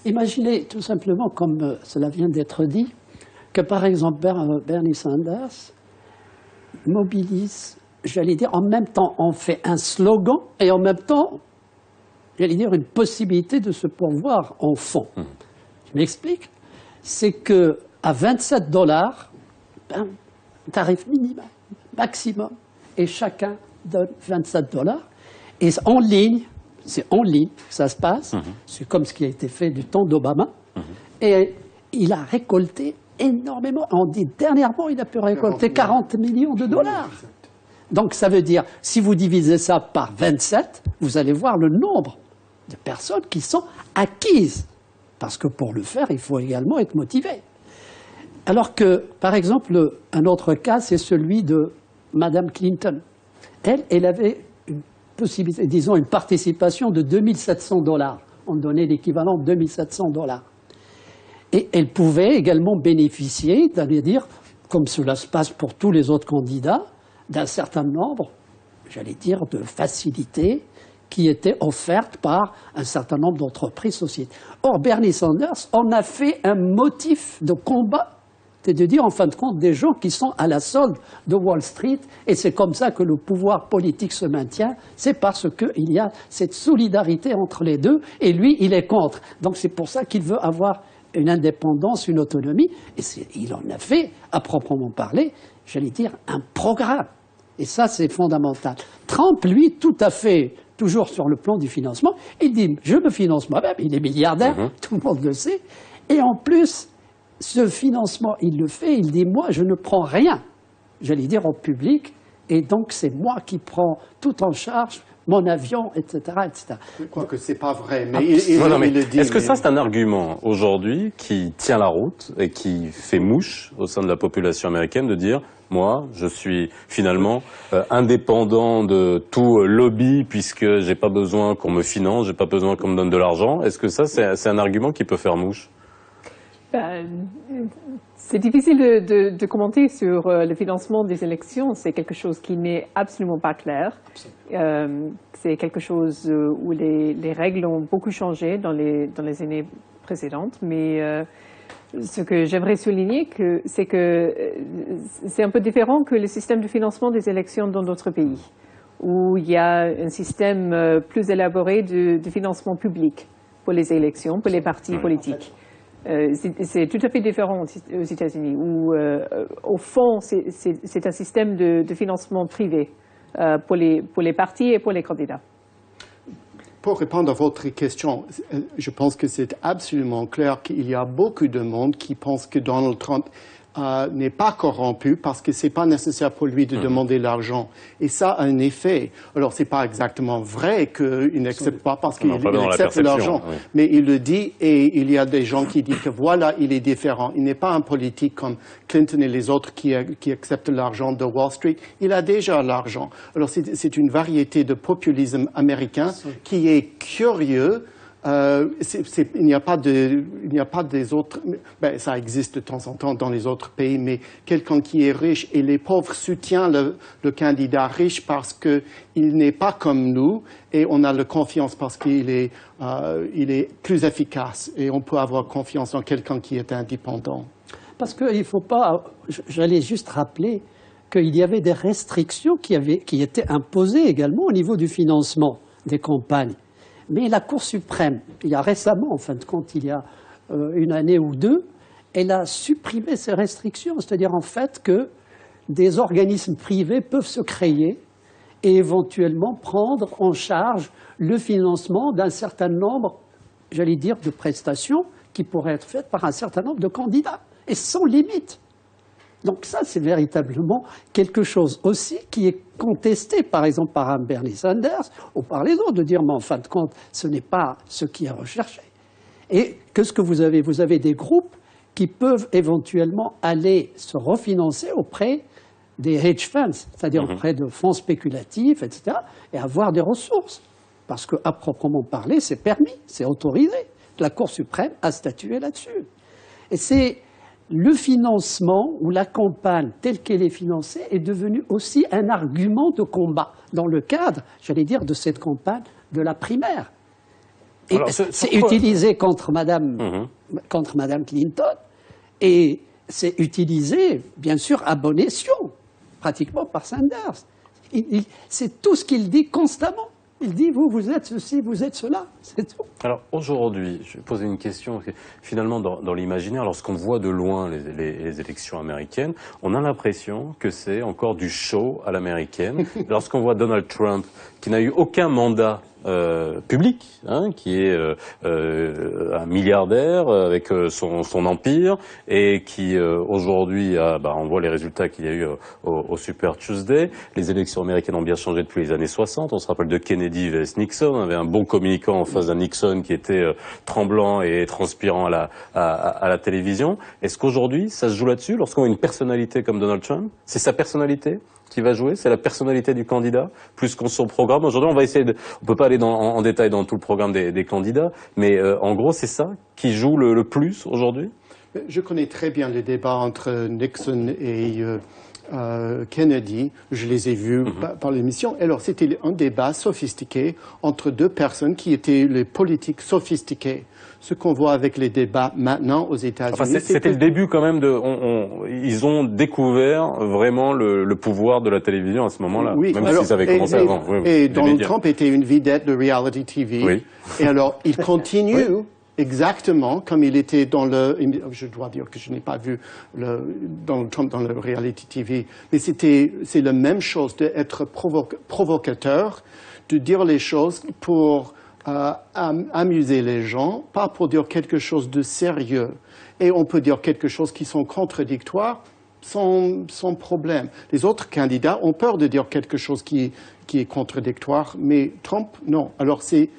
Imaginez tout simplement, comme cela vient d'être dit, que par exemple Bernie Sanders mobilise, j'allais dire, en même temps, on fait un slogan et en même temps, j'allais dire, une possibilité de se pourvoir en fonds. Je m'explique. C'est qu'à $27, tarif minimum, maximum, et chacun donne $27. Et en ligne, c'est en ligne que ça se passe. C'est comme ce qui a été fait du temps d'Obama. Et il a récolté énormément. On dit dernièrement, il a pu récolter 40 millions de dollars. Donc ça veut dire, si vous divisez ça par 27, vous allez voir le nombre de personnes qui sont acquises. Parce que pour le faire, il faut également être motivé. Alors que, par exemple, un autre cas, c'est celui de Madame Clinton. Elle avait une possibilité, disons une participation de $2700. On donnait l'équivalent de $2700. Et elle pouvait également bénéficier, d'aller dire, comme cela se passe pour tous les autres candidats, d'un certain nombre, j'allais dire, de facilités qui étaient offertes par un certain nombre d'entreprises, sociétés. Or, Bernie Sanders en a fait un motif de combat, c'est de dire, en fin de compte, des gens qui sont à la solde de Wall Street, et c'est comme ça que le pouvoir politique se maintient, c'est parce qu'il y a cette solidarité entre les deux, et lui, il est contre. Donc c'est pour ça qu'il veut avoir une indépendance, une autonomie, et il en a fait, à proprement parler, j'allais dire, un programme. Et ça, c'est fondamental. Trump, lui, tout à fait, toujours sur le plan du financement, il dit, je me finance moi-même, il est milliardaire, tout le monde le sait, et en plus, ce financement, il le fait, il dit, moi, je ne prends rien, j'allais dire, au public, et donc c'est moi qui prends tout en charge, mon avion, etc., etc.
Je crois que c'est pas vrai, mais il le dit.
Est-ce que ça, c'est un argument aujourd'hui qui tient la route et qui fait mouche au sein de la population américaine de dire, moi, je suis finalement indépendant de tout lobby puisque j'ai pas besoin qu'on me finance, j'ai pas besoin qu'on me donne de l'argent. Est-ce que ça, c'est un argument qui peut faire mouche?
C'est difficile de commenter sur le financement des élections. C'est quelque chose qui n'est absolument pas clair. C'est quelque chose où les règles ont beaucoup changé dans les années précédentes. Mais ce que j'aimerais souligner, c'est que c'est un peu différent que le système de financement des élections dans d'autres pays, où il y a un système plus élaboré de financement public pour les élections, pour les partis politiques. C'est tout à fait différent aux États-Unis, où au fond, c'est un système de financement privé pour les partis et pour les candidats.
Pour répondre à votre question, je pense que c'est absolument clair qu'il y a beaucoup de monde qui pense que Donald Trump n'est pas corrompu parce que c'est pas nécessaire pour lui de demander l'argent. Et ça a un effet. Alors, c'est pas exactement vrai qu'il n'accepte pas parce qu'il accepte l'argent. Oui. Mais il le dit et il y a des gens qui disent que voilà, il est différent. Il n'est pas un politique comme Clinton et les autres qui acceptent l'argent de Wall Street. Il a déjà l'argent. Alors, c'est une variété de populisme américain qui est curieux. Il n'y a pas des autres, ça existe de temps en temps dans les autres pays, mais quelqu'un qui est riche et les pauvres soutiennent le candidat riche parce que il n'est pas comme nous et on a la confiance parce qu'il est, il est plus efficace et on peut avoir confiance en quelqu'un qui est indépendant.
Parce qu'il faut pas, j'allais juste rappeler qu'il y avait des restrictions qui étaient imposées également au niveau du financement des campagnes. Mais la Cour suprême, il y a récemment, en fin de compte, il y a une année ou deux, elle a supprimé ces restrictions, c'est-à-dire en fait que des organismes privés peuvent se créer et éventuellement prendre en charge le financement d'un certain nombre, j'allais dire, de prestations qui pourraient être faites par un certain nombre de candidats, et sans limite. Donc ça, c'est véritablement quelque chose aussi qui est contesté, par exemple, par un Bernie Sanders ou par les autres, de dire, mais en fin de compte, ce n'est pas ce qui est recherché. Et qu'est-ce que vous avez? Vous avez des groupes qui peuvent éventuellement aller se refinancer auprès des hedge funds, c'est-à-dire auprès de fonds spéculatifs, etc., et avoir des ressources. Parce qu'à proprement parler, c'est permis, c'est autorisé. La Cour suprême a statué là-dessus. Et c'est le financement ou la campagne telle qu'elle est financée est devenue aussi un argument de combat dans le cadre, j'allais dire, de cette campagne de la primaire. Et c'est utilisé contre Madame Clinton et c'est utilisé, bien sûr, à bon escient, pratiquement par Sanders. C'est tout ce qu'il dit constamment. Il dit, vous êtes ceci, vous êtes cela, c'est tout.
Alors aujourd'hui, je vais poser une question. Finalement, dans l'imaginaire, lorsqu'on voit de loin les élections américaines, on a l'impression que c'est encore du show à l'américaine. Lorsqu'on voit Donald Trump, qui n'a eu aucun mandat public, qui est un milliardaire avec son empire et qui aujourd'hui on voit les résultats qu'il y a eu au Super Tuesday. Les élections américaines ont bien changé depuis les années 60. On se rappelle de Kennedy vs Nixon. On avait un bon communicant en face d'un Nixon qui était tremblant et transpirant à la télévision. Est-ce qu'aujourd'hui ça se joue là-dessus lorsqu'on a une personnalité comme Donald Trump? C'est sa personnalité qui va jouer? C'est la personnalité du candidat, plus qu'on son programme. Aujourd'hui, on va essayer on peut pas aller en détail dans tout le programme des candidats, mais en gros, c'est ça qui joue le plus aujourd'hui?
Je connais très bien les débats entre Nixon et Kennedy. Je les ai vus par l'émission. Alors, c'était un débat sophistiqué entre deux personnes qui étaient les politiques sophistiqués. Ce qu'on voit avec les débats maintenant aux États-Unis.
Enfin, c'était le début quand même ils ont découvert vraiment le pouvoir de la télévision à ce moment-là.
Oui,
même si ça avait commencé avant.
Et Donald Trump était une vedette de reality TV.
Oui.
Et alors, il continue exactement comme il était je dois dire que je n'ai pas vu Donald Trump dans le reality TV, mais c'est la même chose d'être provocateur, de dire les choses pour amuser les gens, pas pour dire quelque chose de sérieux. Et on peut dire quelque chose qui sont contradictoires sans problème. Les autres candidats ont peur de dire quelque chose qui est contradictoire, mais Trump, non. Alors c'est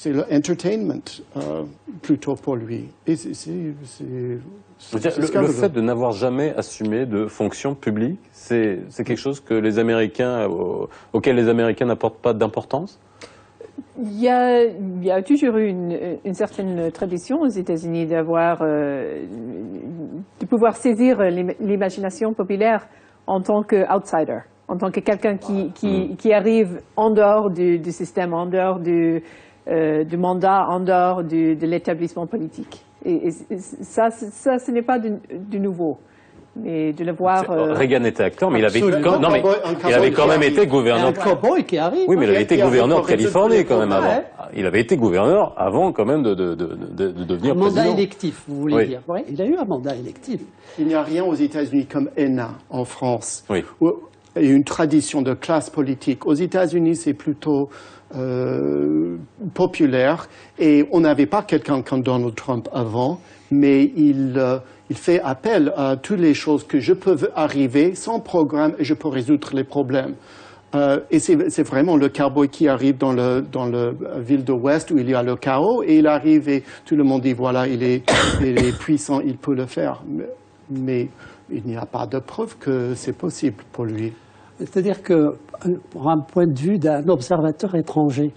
l'entertainment plutôt pour lui. Et
le fait de n'avoir jamais assumé de fonction publique, c'est quelque chose que les Américains, auquel les Américains n'apportent pas d'importance?
Il y a toujours eu une certaine tradition aux États-Unis de pouvoir saisir l'imagination populaire en tant qu'outsider, en tant que quelqu'un qui arrive en dehors du système, en dehors du mandat, en dehors de l'établissement politique. Et ça, ce n'est pas du nouveau. Mais de le voir.
Reagan était acteur, mais il avait quand même été gouverneur.
Un cowboy qui arrive.
Oui, mais il avait été gouverneur de Californie quand même avant. Il avait été gouverneur avant quand même de devenir président.
Un mandat électif, vous voulez dire. Oui, il a eu un mandat électif.
Il n'y a rien aux États-Unis comme ENA en France.
Oui.
Il y a une tradition de classe politique. Aux États-Unis, c'est plutôt populaire. Et on n'avait pas quelqu'un comme Donald Trump avant, mais il fait appel à toutes les choses que je peux arriver sans programme et je peux résoudre les problèmes. Et c'est vraiment le cowboy qui arrive dans la ville de l'Ouest où il y a le chaos et il arrive et tout le monde dit voilà, il est puissant, il peut le faire. Mais il n'y a pas de preuve que c'est possible pour lui.
C'est-à-dire que, pour un point de vue d'un observateur étranger,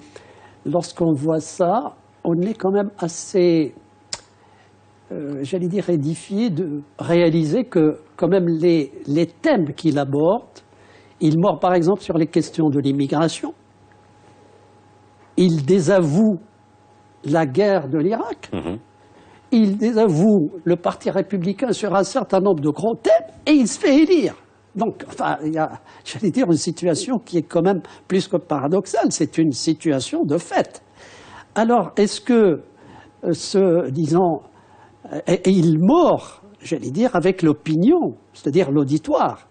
lorsqu'on voit ça, on est quand même assez, j'allais dire, édifié de réaliser que, quand même, les thèmes qu'il aborde, il mord par exemple sur les questions de l'immigration, il désavoue la guerre de l'Irak, il désavoue le Parti républicain sur un certain nombre de gros thèmes et il se fait élire. Donc, enfin, il y a, j'allais dire, une situation qui est quand même plus que paradoxale, c'est une situation de fait. Alors, est-ce que et il mord, j'allais dire, avec l'opinion, c'est-à-dire l'auditoire,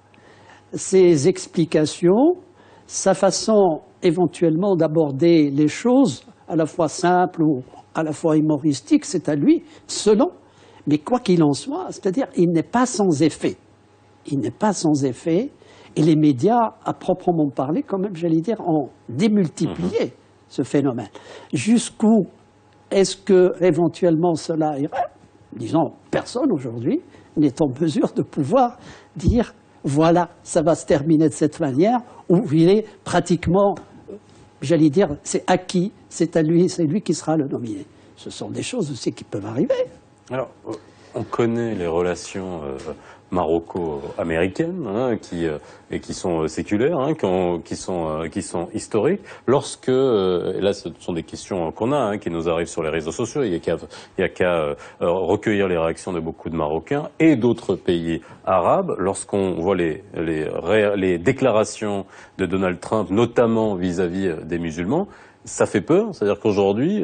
ses explications, sa façon éventuellement d'aborder les choses, à la fois simples ou à la fois humoristiques, c'est à lui, selon. Mais quoi qu'il en soit, c'est-à-dire, il n'est pas sans effet. Il n'est pas sans effet, et les médias, à proprement parler, quand même, j'allais dire, ont démultiplié ce phénomène. Jusqu'où est-ce que, éventuellement, cela irait? Disons, personne aujourd'hui n'est en mesure de pouvoir dire voilà, ça va se terminer de cette manière, où il est pratiquement, j'allais dire, c'est acquis, c'est à lui, c'est lui qui sera le nominé. Ce sont des choses aussi qui peuvent arriver.
Alors, on connaît les relations maroco-américaines, hein, qui sont séculaires, hein, qui sont historiques. Lorsque, et là ce sont des questions qu'on a, hein, qui nous arrivent sur les réseaux sociaux, il y a qu'à recueillir les réactions de beaucoup de Marocains et d'autres pays arabes, lorsqu'on voit les déclarations de Donald Trump, notamment vis-à-vis des musulmans. Ça fait peur, c'est-à-dire qu'aujourd'hui,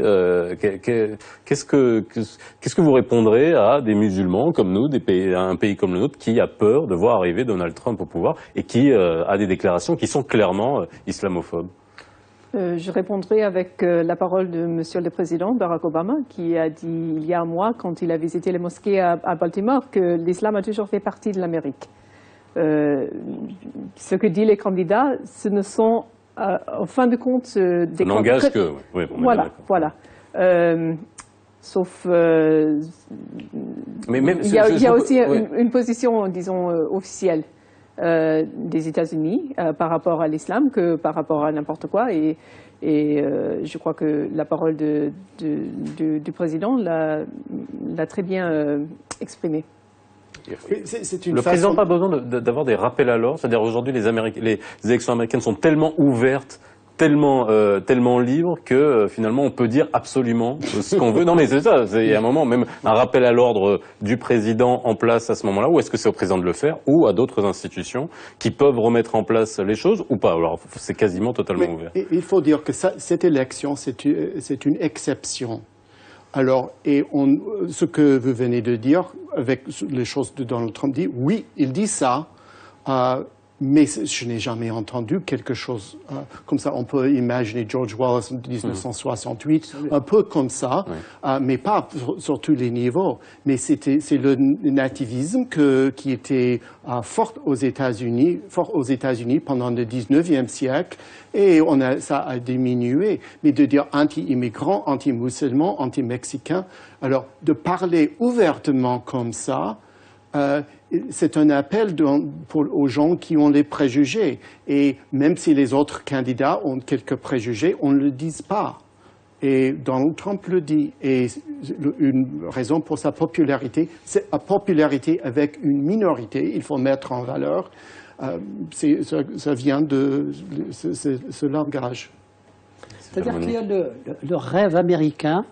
qu'est-ce que vous répondrez à des musulmans comme nous, à un pays comme le nôtre, qui a peur de voir arriver Donald Trump au pouvoir et qui a des déclarations qui sont clairement islamophobes?
Je répondrai avec la parole de Monsieur le Président Barack Obama, qui a dit il y a un mois, quand il a visité les mosquées à Baltimore, que l'islam a toujours fait partie de l'Amérique. Ce que disent les candidats, ce ne sont en fin de compte, des
n'engage que, oui,
voilà. Sauf,
mais même,
il y a aussi une position, disons, officielle des États-Unis par rapport à l'islam que par rapport à n'importe quoi. Et je crois que la parole du président l'a très bien exprimée.
Le président n'a pas besoin d'avoir des rappels à l'ordre. C'est-à-dire aujourd'hui, les élections américaines sont tellement ouvertes, tellement libres que finalement on peut dire absolument ce qu'on veut. Non mais c'est ça, il y a un moment, même un rappel à l'ordre du président en place à ce moment-là, ou est-ce que c'est au président de le faire, ou à d'autres institutions qui peuvent remettre en place les choses, ou pas. Alors c'est quasiment totalement ouvert.
Il faut dire que cette élection, c'est une exception. Alors, ce que vous venez de dire, avec les choses que Donald Trump dit, oui, il dit ça, mais je n'ai jamais entendu quelque chose comme ça. On peut imaginer George Wallace en 1968, un peu comme ça, mais pas sur tous les niveaux. Mais c'est le nativisme qui était fort aux États-Unis pendant le 19e siècle, et ça a diminué. Mais de dire anti-immigrants, anti-musulmans, anti-mexicains, alors de parler ouvertement comme ça, c'est un appel aux gens qui ont les préjugés. Et même si les autres candidats ont quelques préjugés, on ne le dit pas. Et Donald Trump le dit. Et une raison pour sa popularité, c'est la popularité avec une minorité, il faut mettre en valeur. Ça vient de ce langage.
C'est-à-dire qu'il y a le rêve américain,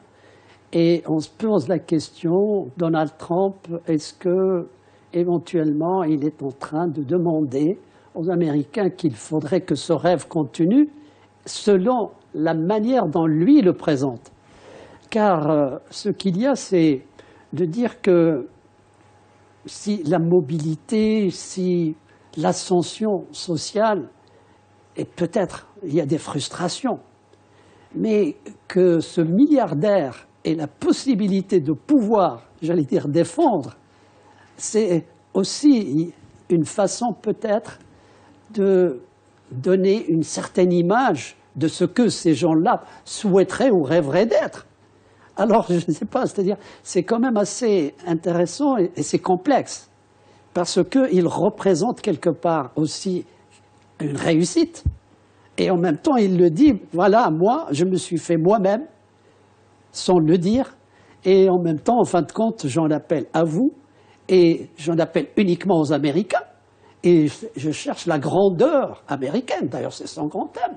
et on se pose la question, Donald Trump, est-ce que éventuellement il est en train de demander aux Américains qu'il faudrait que ce rêve continue selon la manière dont lui le présente. Car ce qu'il y a, c'est de dire que si la mobilité, si l'ascension sociale, et peut-être il y a des frustrations, mais que ce milliardaire ait la possibilité de pouvoir, j'allais dire, défendre, c'est aussi une façon peut-être de donner une certaine image de ce que ces gens-là souhaiteraient ou rêveraient d'être. Alors, je ne sais pas, c'est-à-dire, c'est quand même assez intéressant et c'est complexe, parce qu'il représente quelque part aussi une réussite. Et en même temps, il le dit, voilà, moi, je me suis fait moi-même, sans le dire, et en même temps, en fin de compte, j'en appelle à vous, et j'en appelle uniquement aux Américains, et je cherche la grandeur américaine. D'ailleurs, c'est son grand thème.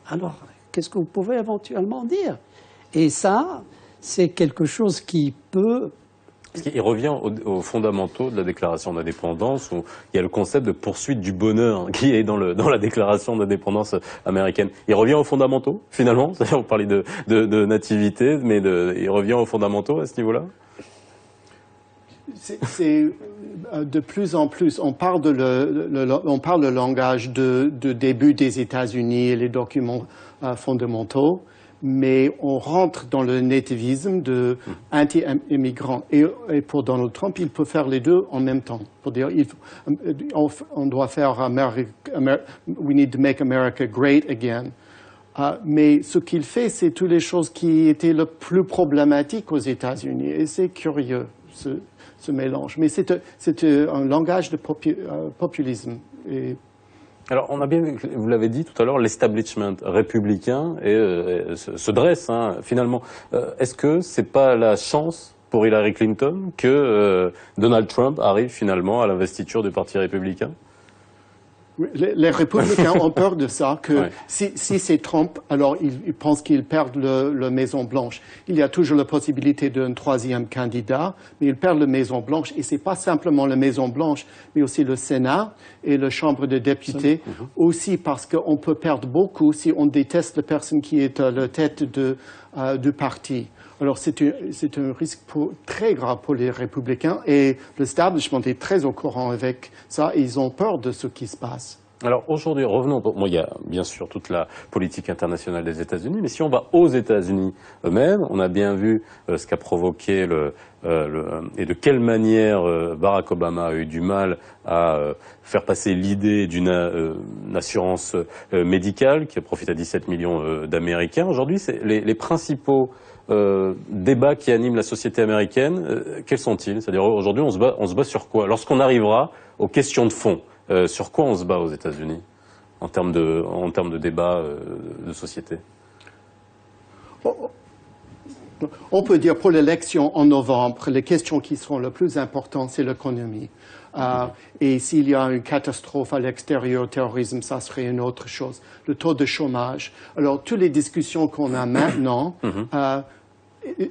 Alors, qu'est-ce que vous pouvez éventuellement dire? Et ça, c'est quelque chose qui peut...
Il revient aux fondamentaux de la déclaration d'indépendance, où il y a le concept de poursuite du bonheur qui est dans la déclaration d'indépendance américaine. Il revient aux fondamentaux, finalement. C'est-à-dire, on parlait de nativité, mais il revient aux fondamentaux à ce niveau-là.
C'est de plus en plus, on parle le langage de début des États-Unis et les documents fondamentaux, mais on rentre dans le nativisme de anti-immigrants. Et pour Donald Trump, il peut faire les deux en même temps. Pour dire, on doit faire we need to make America great again. Mais ce qu'il fait, c'est toutes les choses qui étaient le plus problématiques aux États-Unis. Et c'est curieux, ce mélange. Mais c'est un langage de populisme.
Alors, on a bien vu, vous l'avez dit tout à l'heure, l'establishment républicain se dresse, hein, finalement. Est-ce que c'est pas la chance pour Hillary Clinton que Donald Trump arrive finalement à l'investiture du Parti républicain?
Les républicains ont peur de ça, que si c'est Trump, alors ils pensent qu'ils perdent la Maison-Blanche. Il y a toujours la possibilité d'un troisième candidat, mais ils perdent la Maison-Blanche. Et c'est pas simplement la Maison-Blanche, mais aussi le Sénat et la Chambre des députés. Aussi parce qu'on peut perdre beaucoup si on déteste la personne qui est à la tête du parti. Alors c'est un risque très grave pour les républicains, et l'establishment est très au courant avec ça, et ils ont peur de ce qui se passe.
Alors aujourd'hui, revenons, il y a bien sûr toute la politique internationale des États-Unis, mais si on va aux États-Unis eux-mêmes, on a bien vu ce qu'a provoqué et de quelle manière Barack Obama a eu du mal à faire passer l'idée d'une assurance médicale qui profite à 17 millions d'Américains. Aujourd'hui, c'est les principaux débats qui animent la société américaine, quels sont-ils? C'est-à-dire aujourd'hui, on se bat sur quoi? Lorsqu'on arrivera aux questions de fond, Sur quoi on se bat aux États-Unis en termes de débat de société?
On peut dire pour l'élection en novembre, les questions qui seront les plus importantes, c'est l'économie. Et s'il y a une catastrophe à l'extérieur, terrorisme, ça serait une autre chose. Le taux de chômage. Alors, toutes les discussions qu'on a maintenant,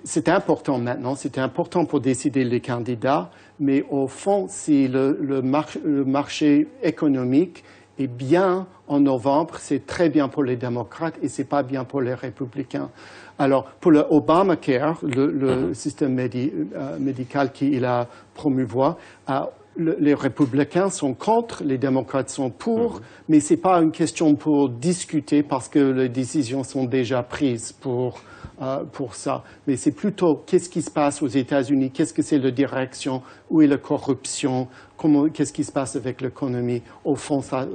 c'est important maintenant, c'est important pour décider les candidats, mais au fond, si le marché économique est bien en novembre, c'est très bien pour les démocrates et c'est pas bien pour les républicains. Alors, pour le Obamacare, le système médical qu'il a promouvoir, les républicains sont contre, les démocrates sont pour, mais c'est pas une question pour discuter parce que les décisions sont déjà prises pour ça. Mais c'est plutôt qu'est-ce qui se passe aux États-Unis, qu'est-ce que c'est la direction, où est la corruption, qu'est-ce qui se passe avec l'économie. Au fond, ça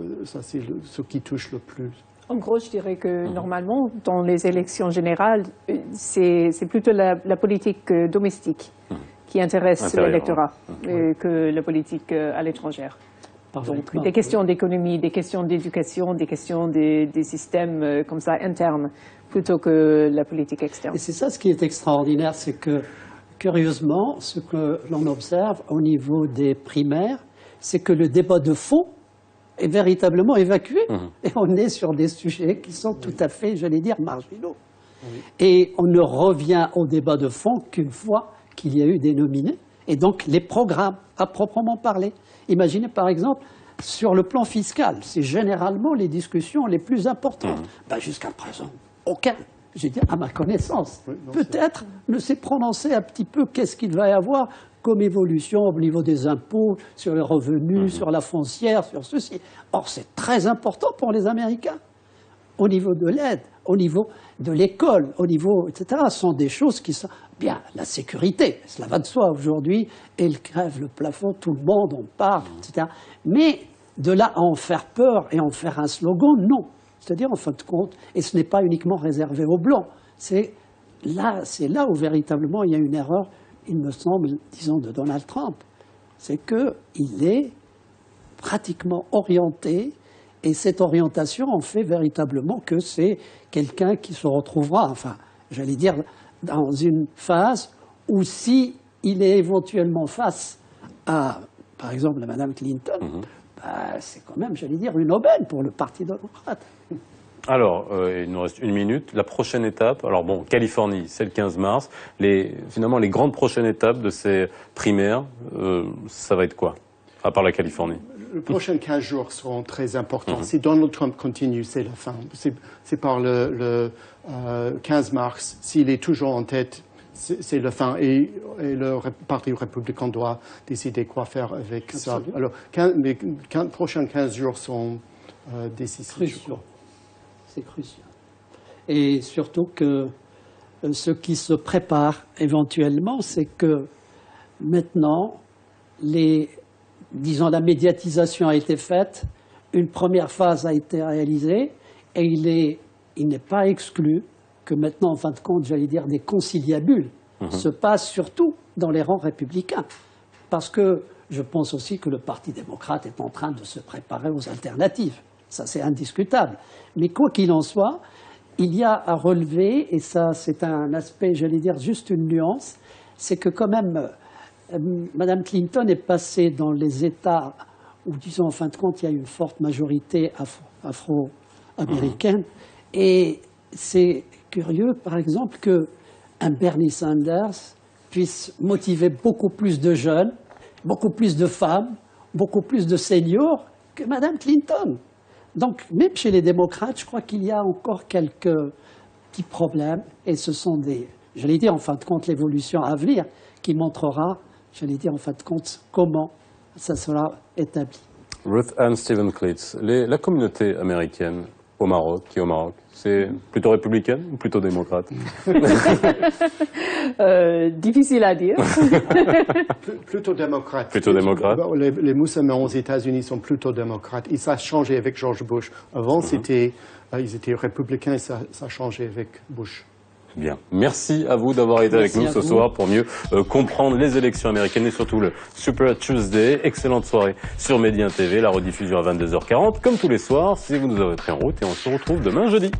c'est ce qui touche le plus.
En gros, je dirais que normalement, dans les élections générales, c'est plutôt la politique domestique qui intéresse l'électorat que la politique à l'étranger. Donc, des questions d'économie, des questions d'éducation, des questions des systèmes comme ça internes, plutôt que la politique externe.
Et c'est ça ce qui est extraordinaire, c'est que, curieusement, ce que l'on observe au niveau des primaires, c'est que le débat de fond est véritablement évacué. Et on est sur des sujets qui sont tout à fait, j'allais dire, marginaux. Et on ne revient au débat de fond qu'une fois qu'il y a eu des nominés, et donc les programmes à proprement parler. Imaginez par exemple, sur le plan fiscal, c'est généralement les discussions les plus importantes. Jusqu'à présent, aucun, j'ai dit à ma connaissance, peut-être ne s'est prononcé un petit peu qu'est-ce qu'il va y avoir comme évolution au niveau des impôts, sur les revenus, sur la foncière, sur ceci. Or, c'est très important pour les Américains. Au niveau de l'aide, au niveau de l'école, au niveau, etc., sont des choses qui sont... Bien, la sécurité, cela va de soi aujourd'hui, elle crève le plafond, tout le monde en parle, etc. Mais de là à en faire peur et en faire un slogan, non. C'est-à-dire, en fin de compte, et ce n'est pas uniquement réservé aux Blancs, c'est là où véritablement il y a une erreur, il me semble, disons, de Donald Trump. C'est qu'il est pratiquement orienté, et cette orientation en fait véritablement que c'est quelqu'un qui se retrouvera, enfin, j'allais dire, dans une phase où si il est éventuellement face à, par exemple, à Mme Clinton, c'est quand même, j'allais dire, une aubaine pour le Parti démocrate.
Alors, il nous reste 1 minute. La prochaine étape, alors bon, Californie, c'est le 15 mars. Finalement, les grandes prochaines étapes de ces primaires, ça va être quoi, à part la Californie?
Les prochains 15 jours seront très importants. Si Donald Trump continue, c'est la fin. C'est par le 15 mars. S'il est toujours en tête, c'est la fin. Et le Parti républicain doit décider quoi faire avec ça. Alors, les prochains 15 jours sont décisifs.
C'est crucial. Et surtout que ce qui se prépare éventuellement, c'est que maintenant, disons, la médiatisation a été faite, une première phase a été réalisée, et il n'est pas exclu que maintenant, en fin de compte, j'allais dire, des conciliabules se passent surtout dans les rangs républicains. Parce que je pense aussi que le Parti démocrate est en train de se préparer aux alternatives. Ça, c'est indiscutable. Mais quoi qu'il en soit, il y a à relever, et ça, c'est un aspect, j'allais dire, juste une nuance, c'est que quand même, Mme Clinton est passée dans les États où, disons, en fin de compte, il y a une forte majorité afro-américaine. Et c'est curieux, par exemple, qu'un Bernie Sanders puisse motiver beaucoup plus de jeunes, beaucoup plus de femmes, beaucoup plus de seniors que Mme Clinton. Donc, même chez les démocrates, je crois qu'il y a encore quelques petits problèmes. Et ce sont j'allais dire, en fin de compte, l'évolution à venir qui montrera, j'allais dire, en fin de compte, comment ça sera établi.
Ruth Ann Stephen-Klitz, la communauté américaine au Maroc, c'est plutôt républicaine ou plutôt démocrate?
Difficile à dire.
Plutôt démocrate.
Plutôt démocrate.
Les musulmans aux États-Unis sont plutôt démocrates. Et ça a changé avec George Bush. Avant, ils étaient républicains et ça a changé avec Bush.
Bien. Merci à vous d'avoir été avec nous ce soir pour mieux comprendre les élections américaines et surtout le Super Tuesday. Excellente soirée sur Média TV, la rediffusion à 22h40, comme tous les soirs, si vous nous avez pris en route, et on se retrouve demain jeudi.